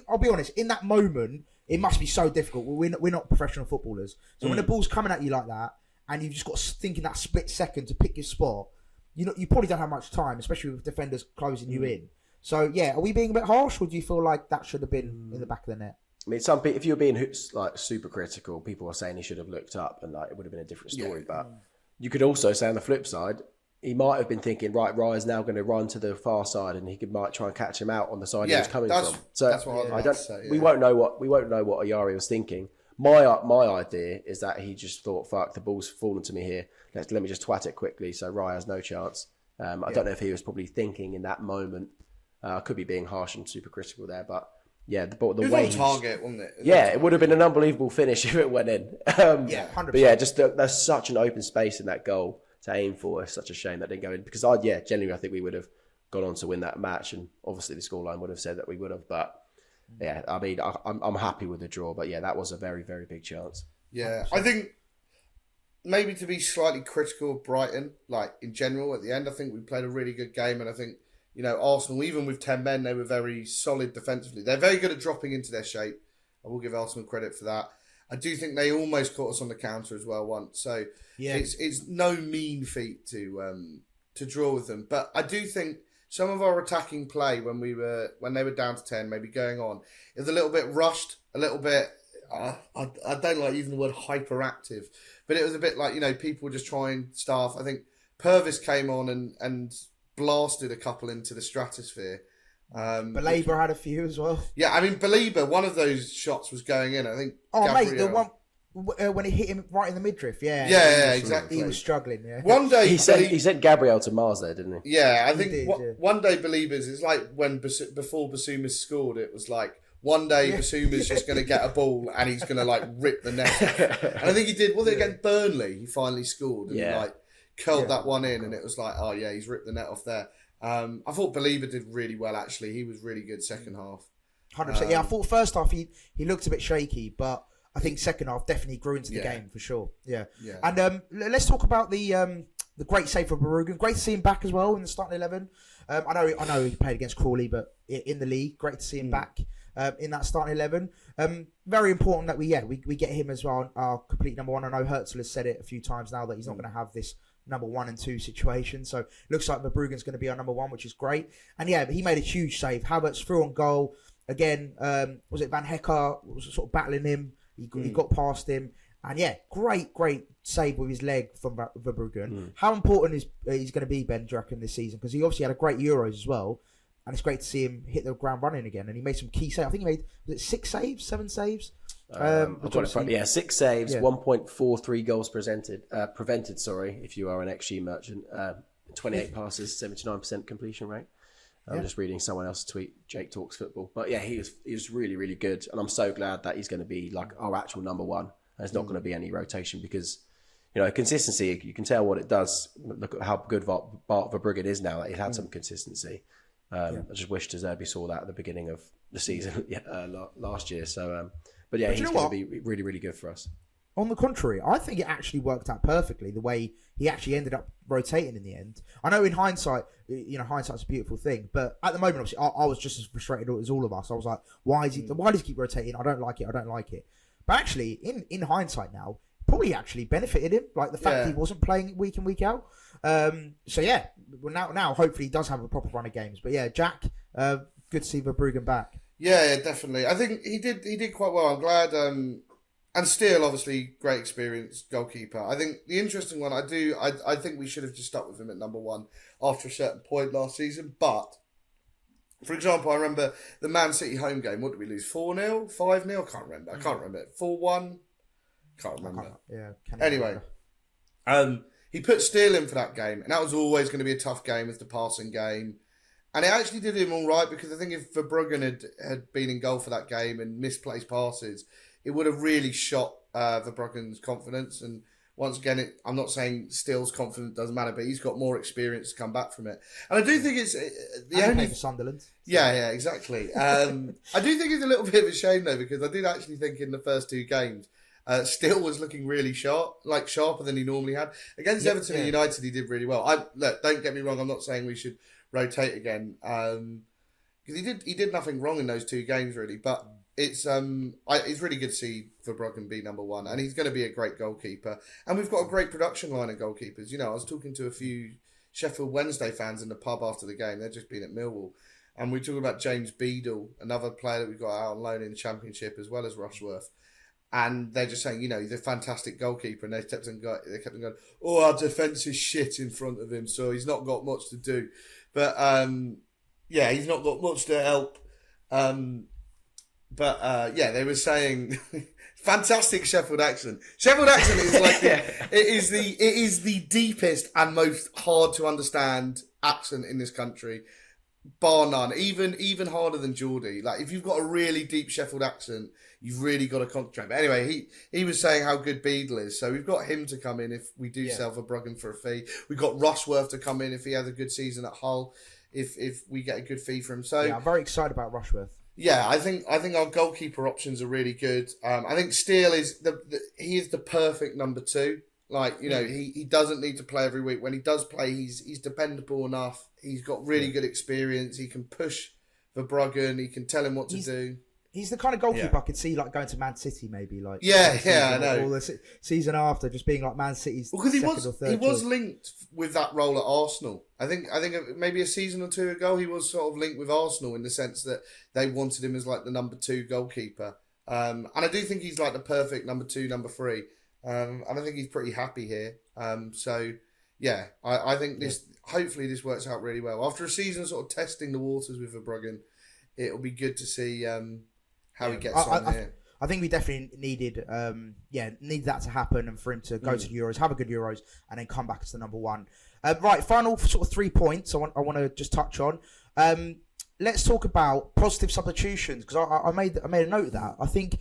I'll be honest, in that moment, it must be so difficult. We're not professional footballers. So when the ball's coming at you like that, and you've just got to think in that split second to pick your spot, you probably don't have much time, especially with defenders closing you in. So, are we being a bit harsh, or do you feel like that should have been in the back of the net? I mean, some people, if you're being super critical, people are saying he should have looked up and it would have been a different story. But you could also say on the flip side, he might have been thinking, right, Raya's now going to run to the far side, and he might try and catch him out on the side he was coming from. So that's what I don't say. We won't know what Ayari was thinking. My idea is that he just thought, fuck, the ball's fallen to me here. Let me just twat it quickly, so Raya has no chance. I don't know if he was probably thinking in that moment. I could be being harsh and super critical there, but the way on target, wasn't it? It would have been an unbelievable finish if it went in. 100%. But there's such an open space in that goal to aim for. It's such a shame that didn't go in, because genuinely I think we would have gone on to win that match, and obviously the scoreline would have said that we would have. But I mean, I'm happy with the draw, but that was a very, very big chance. Yeah, I think maybe to be slightly critical of Brighton, in general at the end, I think we played a really good game, and I think Arsenal, even with 10 men, they were very solid defensively. They're very good at dropping into their shape. I will give Arsenal credit for that. I do think they almost caught us on the counter as well once. So it's no mean feat to draw with them. But I do think some of our attacking play when they were down to 10, maybe going on, it was a little bit rushed, a little bit. I don't like using the word hyperactive, but it was a bit like people just trying stuff. I think Purvis came on and blasted a couple into the stratosphere. Belabor had a few as well. Yeah, I mean, Belabor, one of those shots was going in. I think. Oh, Gabriel. Mate, when it hit him right in the midriff. Yeah. Yeah, exactly. He was struggling. Yeah. One day He sent Gabriel to Mars there, didn't he? Yeah, I think did, one day believers. It's like when before Basuma scored, it was like one day Basuma's just going to get a ball and he's going to like rip the net off. And I think he did. Was it against Burnley? He finally scored and like curled that one in, and it was like, oh yeah, he's ripped the net off there. I thought Believer did really well actually. He was really good second half. 100%. Yeah, I thought first half he looked a bit shaky, but I think second half definitely grew into the game for sure. Yeah. And let's talk about the great save for Barugan. Great to see him back as well in the starting 11. I know he played against Crawley, but in the league, great to see him back in that starting 11. Very important that we get him as well, our complete number one. I know Hurzeler has said it a few times now that he's not going to have this number 1 and 2 situation. So looks like Verbruggen's going to be our number 1, which is great. And yeah, he made a huge save. Havertz through on goal. Again, was it Van Hecker was sort of battling him? He got past him. And yeah, great save with his leg from Verbruggen. How important is he's going to be, Ben, do you reckon, this season? Because he obviously had a great Euros as well. And it's great to see him hit the ground running again. And he made some key saves. I think he made, was it 6 saves, 7 saves? I've got it in front. Yeah, 6 saves, 1.43 goals prevented, if you are an XG merchant. 28 passes, 79% completion rate. I'm just reading someone else's tweet, Jake Talks Football. But yeah, he was really, really good. And I'm so glad that he's going to be like our actual number 1. And there's not going to be any rotation because, consistency, you can tell what it does. Look at how good Bart Verbruggen is now. That he's had some consistency. I just wish De Zerbi saw that at the beginning of the season last year. So, but yeah, he's going to be really, really good for us. On the contrary, I think it actually worked out perfectly the way he actually ended up rotating in the end. I know in hindsight, hindsight's a beautiful thing, but at the moment, obviously, I was just as frustrated as all of us. I was like, why does he keep rotating? I don't like it. But actually, in hindsight now, probably actually benefited him, like the fact he wasn't playing week in, week out. So yeah, well, now hopefully he does have a proper run of games. But yeah, Jack, good to see Verbruggen back. Yeah, definitely. I think he did quite well. I'm glad. And still, obviously, great experience goalkeeper. I think the interesting one, I think we should have just stuck with him at number 1 after a certain point last season. But, for example, I remember the Man City home game. What did we lose? 4-0? 5-0? I can't remember. 4-1? Can't remember. Anyway, he put Steele in for that game. And that was always going to be a tough game as the passing game. And it actually did him all right because I think if Verbruggen had been in goal for that game and misplaced passes, it would have really shot Verbruggen's confidence. And once again, I'm not saying Steele's confidence doesn't matter, but he's got more experience to come back from it. And I do think it's the only for Sunderland. Yeah, exactly. I do think it's a little bit of a shame though, because I did actually think in the first 2 games, Steele was looking really sharp, like sharper than he normally had. Against Everton and United, he did really well. Look, don't get me wrong, I'm not saying we should rotate again, because he did nothing wrong in those 2 games really, but it's really good to see Verbruggen be number 1, and he's going to be a great goalkeeper. And we've got a great production line of goalkeepers. I was talking to a few Sheffield Wednesday fans in the pub after the game. They'd just been at Millwall, and we were talking about James Beadle, another player that we've got out on loan in the Championship, as well as Rushworth. And they're just saying, he's a fantastic goalkeeper, and they kept on going, oh, our defence is shit in front of him, so he's not got much to do. But he's not got much to help. But they were saying fantastic Sheffield accent. Sheffield accent is like it is the deepest and most hard to understand accent in this country, bar none. Even harder than Geordie. Like if you've got a really deep Sheffield accent, you've really got to concentrate. But anyway, he was saying how good Beadle is, so we've got him to come in if we do sell Verbruggen for a fee. We've got Rushworth to come in if he has a good season at Hull, if we get a good fee for him. So yeah, I'm very excited about Rushworth. Yeah, I think our goalkeeper options are really good. I think Steele is he is the perfect number 2. Like, he doesn't need to play every week. When he does play, he's dependable enough. He's got really good experience. He can push Verbruggen. He can tell him what to do. He's the kind of goalkeeper I could see like going to Man City maybe. Like I know. Or the season after just being like Man City's because second or third he was choice. Linked with that role at Arsenal. I think maybe a season or 2 ago he was sort of linked with Arsenal in the sense that they wanted him as like the number 2 goalkeeper. And I do think he's like the perfect number 2, number 3. And I think he's pretty happy here. So yeah, I think hopefully this works out really well. After a season sort of testing the waters with Verbruggen, it'll be good to see how he gets on here. I think we definitely needed that to happen, and for him to go to the Euros, have a good Euros, and then come back as the number one. Right, final sort of 3 points I want to just touch on. Let's talk about positive substitutions, because I made a note of that. I think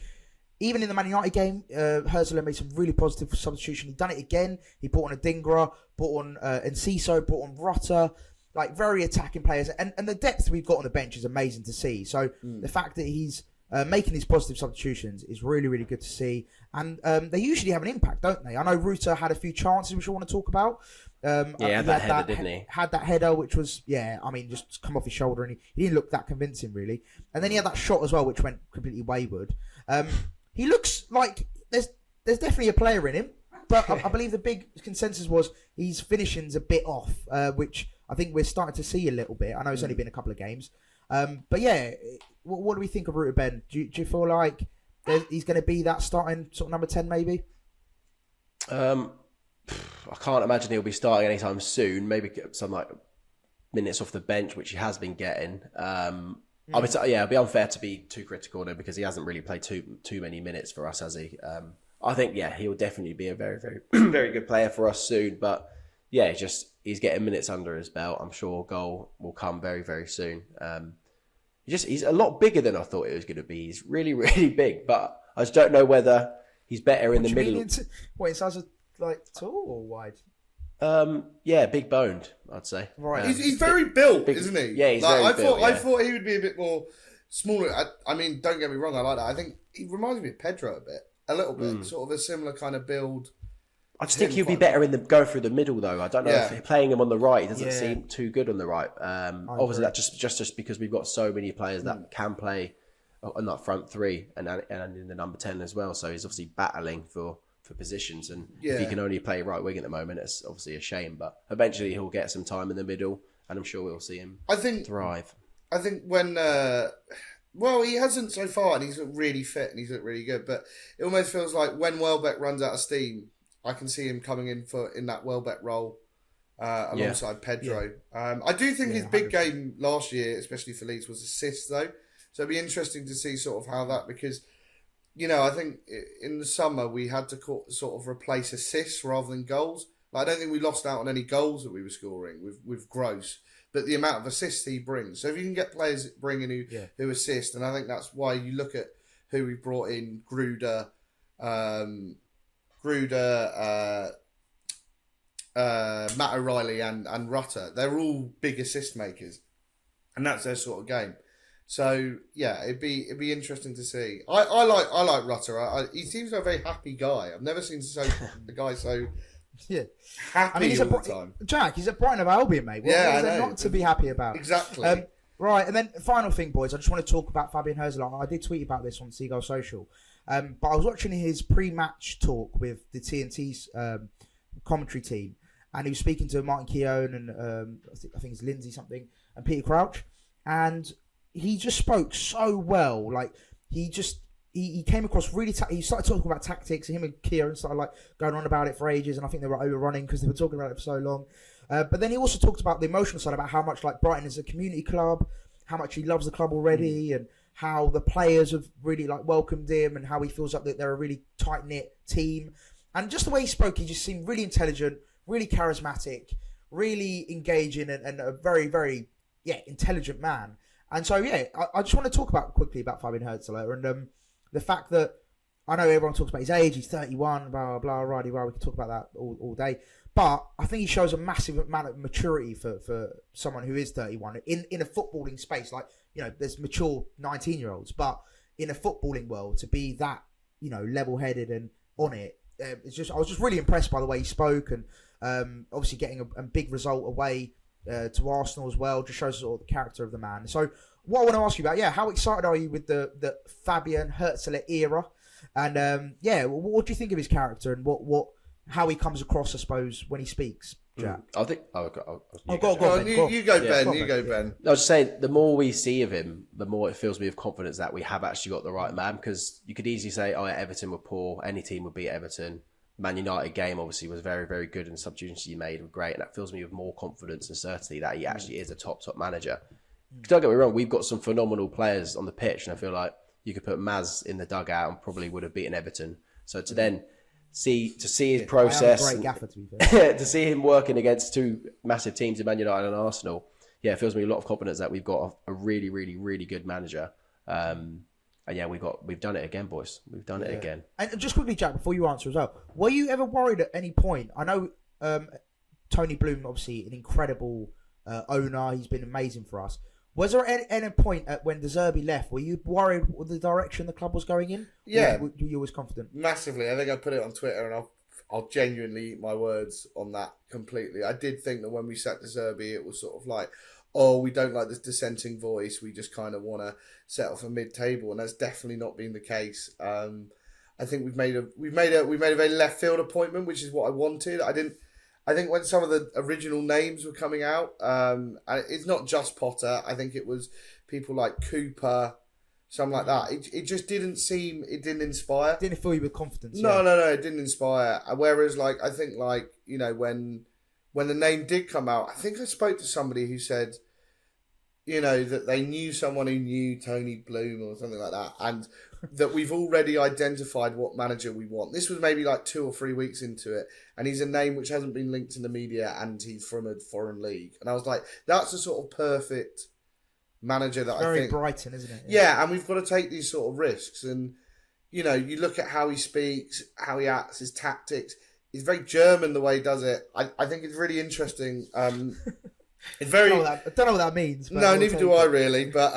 even in the Man United game, Hurzeler made some really positive substitution. He done it again. He brought on Adingra, brought on Enciso, brought on Rutter, like very attacking players. And the depth we've got on the bench is amazing to see. So the fact that he's making these positive substitutions is really, really good to see. And they usually have an impact, don't they? I know Rutter had a few chances which I want to talk about. Had that header, didn't he? Had that header, which was, just come off his shoulder, and he didn't look that convincing, really. And then he had that shot as well, which went completely wayward. He looks like there's definitely a player in him, but I believe the big consensus was his finishing's a bit off, which I think we're starting to see a little bit. I know it's only been a couple of games. But yeah, what do we think of Ruta Ben? Do you feel like he's going to be that starting sort of number 10 maybe? I can't imagine he'll be starting anytime soon. Maybe get some like minutes off the bench, which he has been getting. It'd be unfair to be too critical on him because he hasn't really played too many minutes for us, has he? I think he'll definitely be a very, very, very good player for us soon. But yeah, he's getting minutes under his belt. I'm sure a goal will come very, very soon. He's a lot bigger than I thought it was going to be. He's really, really big, but I just don't know whether he's better in the middle. In size of like tall or wide? Big boned, I'd say. Right. He's very built, isn't he? Yeah, he's very built. I thought he would be a bit more smaller. I mean, don't get me wrong, I like that. I think he reminds me of Pedro a little bit, sort of a similar kind of build. I just think he'll be better going through the middle, though. I don't know if playing him on the right doesn't seem too good on the right. Obviously, that's just because we've got so many players that can play on that front three and in the number 10 as well. So he's obviously battling for positions, and if he can only play right wing at the moment, it's obviously a shame. But eventually he'll get some time in the middle, and I'm sure we'll see him thrive. I think when he hasn't so far, and he's looked really fit and he's looked really good. But it almost feels like when Welbeck runs out of steam, I can see him coming in that Welbeck role alongside Pedro. Yeah. I do think his big 100%. Game last year, especially for Leeds, was assists though. So it'd be interesting to see sort of how that, because I think in the summer we had to sort of replace assists rather than goals. Like, I don't think we lost out on any goals that we were scoring with Gross, but the amount of assists he brings. So if you can get players bringing who assist, and I think that's why you look at who we brought in: Gruder, Matt O'Reilly, and Rutter. They're all big assist makers, and that's their sort of game. So yeah, it'd be interesting to see. I like Rutter. He seems like a very happy guy. I've never seen a guy so happy all the time. Jack, he's at Brighton Hove Albion, mate. What is there not to be happy about? Exactly. Right, and then final thing, boys. I just want to talk about Fabian Hurzeler. I did tweet about this on Seagulls Social, but I was watching his pre-match talk with the TNT's commentary team, and he was speaking to Martin Keown and I think it's Lindsay something and Peter Crouch, and he just spoke so well. Like he came across really. He started talking about tactics. Him and Kieran started like going on about it for ages, and I think they were overrunning because they were talking about it for so long. But then he also talked about the emotional side, about how much like Brighton is a community club, how much he loves the club already, and how the players have really like welcomed him, and how he feels like that they're a really tight knit team. And just the way he spoke, he just seemed really intelligent, really charismatic, really engaging, and a very, very intelligent man. And so, I just want to talk quickly about Fabian Hurzeler and the fact that I know everyone talks about his age, he's 31, blah, blah, blah, we can talk about that all day. But I think he shows a massive amount of maturity for someone who is 31 in a footballing space. Like, there's mature 19-year-olds, but in a footballing world, to be that, level-headed and on it, I was just really impressed by the way he spoke, and obviously getting a big result away to Arsenal as well, just shows sort of the character of the man. So what I want to ask you about, how excited are you with the Fabian Hurzeler era? And what do you think of his character and how he comes across, I suppose, when he speaks, Jack? I think. You go, Ben. I was just saying, the more we see of him, the more it fills me with confidence that we have actually got the right man. Because you could easily say, Everton were poor, any team would beat Everton. Man United game obviously was very, very good, and the substitutions he made were great, and that fills me with more confidence and certainty that he actually is a top manager. Don't get me wrong, we've got some phenomenal players on the pitch, and I feel like you could put Maz in the dugout and probably would have beaten Everton. So to then see his process, I am a great gaffer, to be fair. to see him working against two massive teams in Man United and Arsenal, it fills me with a lot of confidence that we've got a really, really, really good manager. And yeah, we've done it again, boys. We've done it again. And just quickly, Jack, before you answer as well, were you ever worried at any point? I know Tony Bloom, obviously an incredible owner. He's been amazing for us. Was there any point when De Zerbi left, were you worried with the direction the club was going in? Yeah. Or were you always confident? Massively. I think I put it on Twitter, and I'll genuinely eat my words on that completely. I did think that when we sacked De Zerbi, it was sort of like, oh, we don't like this dissenting voice. We just kind of want to settle for mid-table, and that's definitely not been the case. I think we've made a very left field appointment, which is what I wanted. I think when some of the original names were coming out, and it's not just Potter. I think it was people like Cooper, something like that. It just didn't inspire. Didn't fill you with confidence? No, it didn't inspire. Whereas, I think, when the name did come out, I think I spoke to somebody who said, that they knew someone who knew Tony Bloom or something like that, and that we've already identified what manager we want. This was maybe 2 or 3 weeks into it, and he's a name which hasn't been linked in the media, and he's from a foreign league. And I was like, that's a sort of perfect manager that I think... Very Brighton, isn't it? Yeah, and we've got to take these sort of risks. And, you look at how he speaks, how he acts, his tactics. He's very German the way he does it. I think it's really interesting. It's very... I don't know what that means. But No, neither do I really. But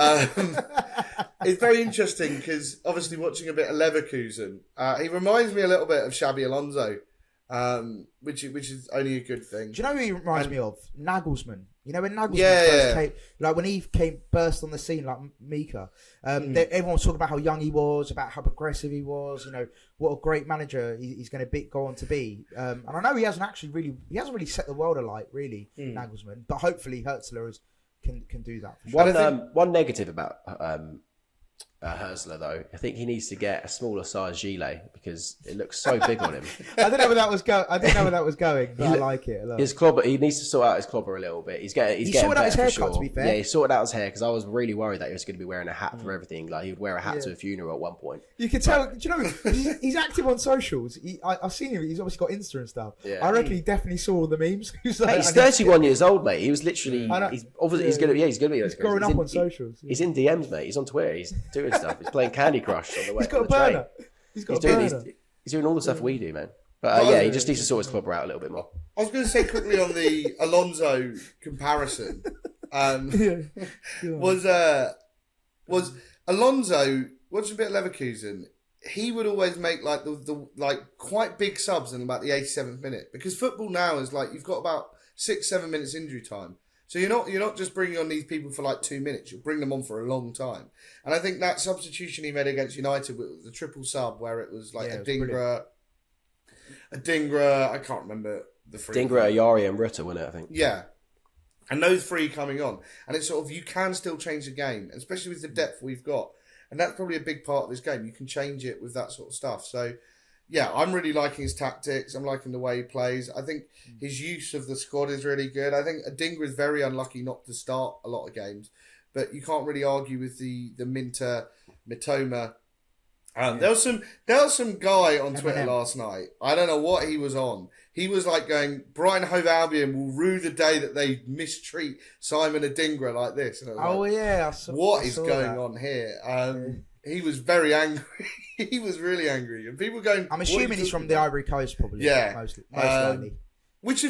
it's very interesting because obviously watching a bit of Leverkusen, he reminds me a little bit of Xabi Alonso, which is only a good thing. Do you know who he reminds me of? Nagelsmann. When Nagelsmann first came, when he burst on the scene like Mika, everyone was talking about how young he was, about how progressive he was. What a great manager he's going to go on to be. And I know he hasn't really set the world alight, really, Nagelsmann. But hopefully Hurzeler can do that. For sure. One negative about Hurzeler, though, I think he needs to get a smaller size gilet because it looks so big on him. I don't know where that was going. But I like it a lot. His clobber, he needs to sort out his clobber a little bit. He's getting sorted out his better, haircut, to be fair. Yeah, he sorted out his hair because I was really worried that he was going to be wearing a hat for everything. Like he would wear a hat to a funeral at one point. You can tell. Do you know? He's active on socials. I've seen him. He's obviously got Insta and stuff. Yeah. I reckon he definitely saw all the memes. He's 31 years old, mate. He was literally. He's obviously he's gonna be. He's growing up on socials. He's in DMs, mate. He's on Twitter. He's doing stuff. He's playing Candy Crush on the way. He's got a burner. He's doing all the stuff we do, man. But he just needs to sort his clubber out a little bit more. I was going to say quickly on the Alonso comparison, was Alonso watching a bit of Leverkusen. He would always make the quite big subs in about the 87th minute, because football now is you've got about 6-7 minutes injury time. So you're not just bringing on these people for 2 minutes. You'll bring them on for a long time. And I think that substitution he made against United with the triple sub, where it was a Dingra, I can't remember the three. Dingra, Ayari, and Rutter, wasn't it? I think. Yeah, and those three coming on, and it's sort of you can still change the game, especially with the depth we've got, and that's probably a big part of this game. You can change it with that sort of stuff. So. Yeah, I'm really liking his tactics. I'm liking the way he plays. I think his use of the squad is really good. I think Adingra is very unlucky not to start a lot of games, but you can't really argue with the Minter Mitoma. There was some guy on Twitter last night. I don't know what he was on. He was going, Brighton Hove Albion will rue the day that they mistreat Simon Adingra like this. And I was what is going on here? He was very angry. He was really angry, and people going. I'm assuming he's from the Ivory Coast, probably. Yeah, most likely. Which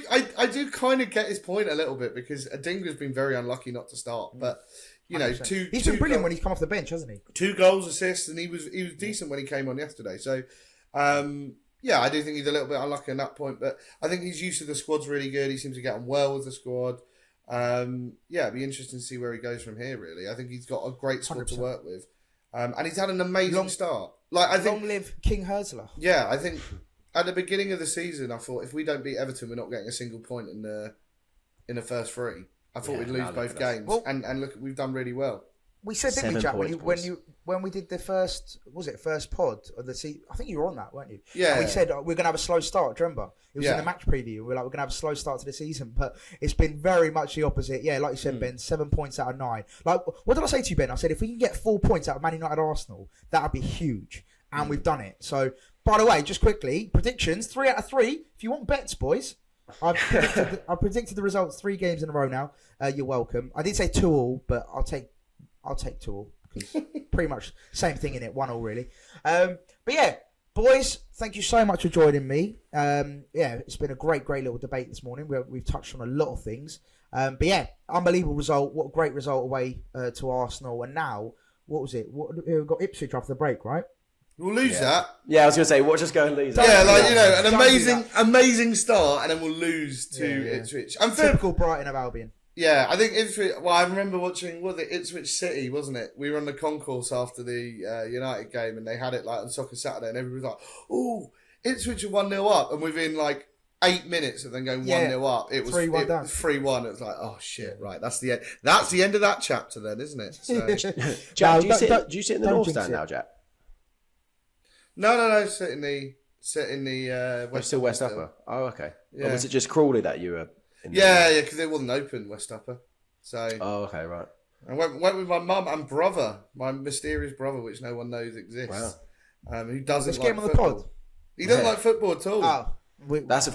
I do kind of get his point a little bit, because Adingra's been very unlucky not to start, but he's been brilliant when he's come off the bench, hasn't he? 2 goals, assists, and he was decent when he came on yesterday. So, I do think he's a little bit unlucky on that point, but I think his use of the squad's really good. He seems to get on well with the squad. It'd be interesting to see where he goes from here. Really, I think he's got a great squad 100%. To work with. And he's had an amazing start. Long live King Hurzeler. Yeah, I think at the beginning of the season, I thought if we don't beat Everton, we're not getting a single point in the first 3. I thought we'd lose both games. Well, and look, we've done really well. We said, didn't 7 we, Jack, points, when we did the first pod of the season? I think you were on that, weren't you? Yeah. And we said we're going to have a slow start. Do you remember? It was in Yeah. the match preview. We're going to have a slow start to the season, but it's been very much the opposite. Yeah, like you said, Ben, 7 points out of 9. Like, what did I say to you, Ben? I said if we can get 4 points out of Man United Arsenal, that would be huge, and we've done it. So, by the way, just quickly, predictions: 3 out of 3. If you want bets, boys. I've predicted the results 3 games in a row now. You're welcome. I did say 2-2, but I'll take 2-2 because pretty much same thing in it, 1-1 really. But yeah, boys, thank you so much for joining me. Yeah, it's been a great little debate this morning. We've touched on a lot of things. But yeah, unbelievable result. What a great result away to Arsenal. And now, what was it? We've got Ipswich after the break, right? We'll lose that. Yeah, I was going to say, watch us go and lose. Yeah, that. like, you know, an Don't do amazing start, and then we'll lose to Ipswich. And Typical Brighton Hove Albion. yeah, I think Ipswich. Well, I remember watching Ipswich City, wasn't it? We were on the concourse after the United game, and they had it like on Soccer Saturday, and everybody was like, "Oh, Ipswich are 1-0 up," and within like 8 minutes of them going 1-0 up, it was 3-1 down. 3-1. It was like, oh shit, right, that's the end. That's the end of that chapter, then, isn't it? So, Jack, No, do you sit in the North Stand now, Jack? no, sit in the West. Still West Upper. Oh, okay. Yeah. Or was it just Crawley that you were? In Yeah, because it wasn't open West Upper. So Oh, okay, right. I went with my mum and brother, my mysterious brother, which no one knows exists. Who doesn't Let's like get him on the football. pod. He doesn't like football at all. That's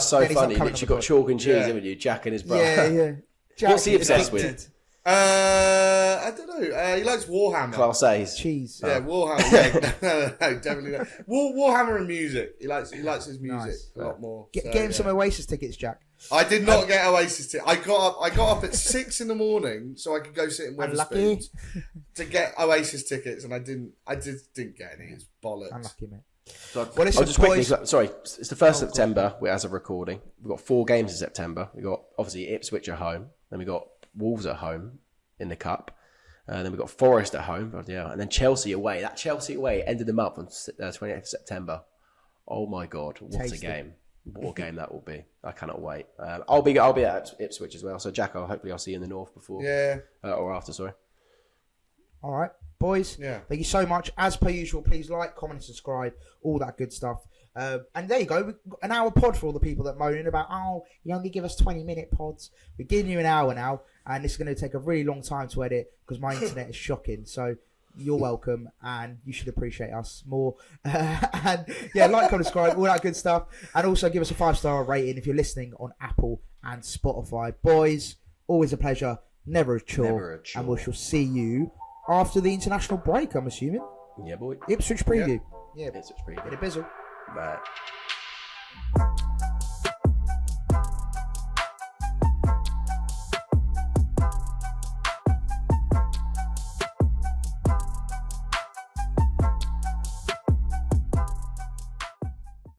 so funny. You literally got chalk and cheese, Yeah. haven't you? Jack and his brother. Yeah. Jack What's he is obsessed addicted. with? I don't know. He likes Warhammer. Class A's. Cheese. Yeah, Warhammer. No, definitely not. Warhammer and music. He likes his music a lot more. Get him some Oasis tickets, Jack. I did not get Oasis tickets. I got up at 6 a.m. so I could go sit in Unlucky. Wetherspoons to get Oasis tickets, and I just didn't get any. It's bollocks. Unlucky, mate. So, Well, listen, I'll just quickly, boys- sorry, it's the 1st of September, we're as of recording. We've got 4 games in September. We've got, obviously, Ipswich at home. Then we've got Wolves at home in the Cup. Then we've got Forest at home. Yeah. And then Chelsea away. That Chelsea away ended the month on 28th of September. Oh, my God. What Tasty. a game. What a game that will be. I cannot wait. I'll be at Ipswich as well. So, Jack, hopefully I'll see you in the north before. Yeah. Or after, sorry. All right, boys. Yeah. Thank you so much. As per usual, please like, comment, and subscribe. All that good stuff. And there you go. We've got an hour pod for all the people that moaning about, you only give us 20-minute pods. We're giving you an hour now, and this is going to take a really long time to edit because my internet is shocking. So you're welcome, and you should appreciate us more. And yeah, like, comment, subscribe, all that good stuff. And also give us a 5-star rating if you're listening on Apple and Spotify. Boys, always a pleasure. Never a chore. Never a chore. And we shall see you after the international break, I'm assuming. Yeah, boy. Ipswich preview. Yeah, Ipswich preview. bit of bizzle. Bye.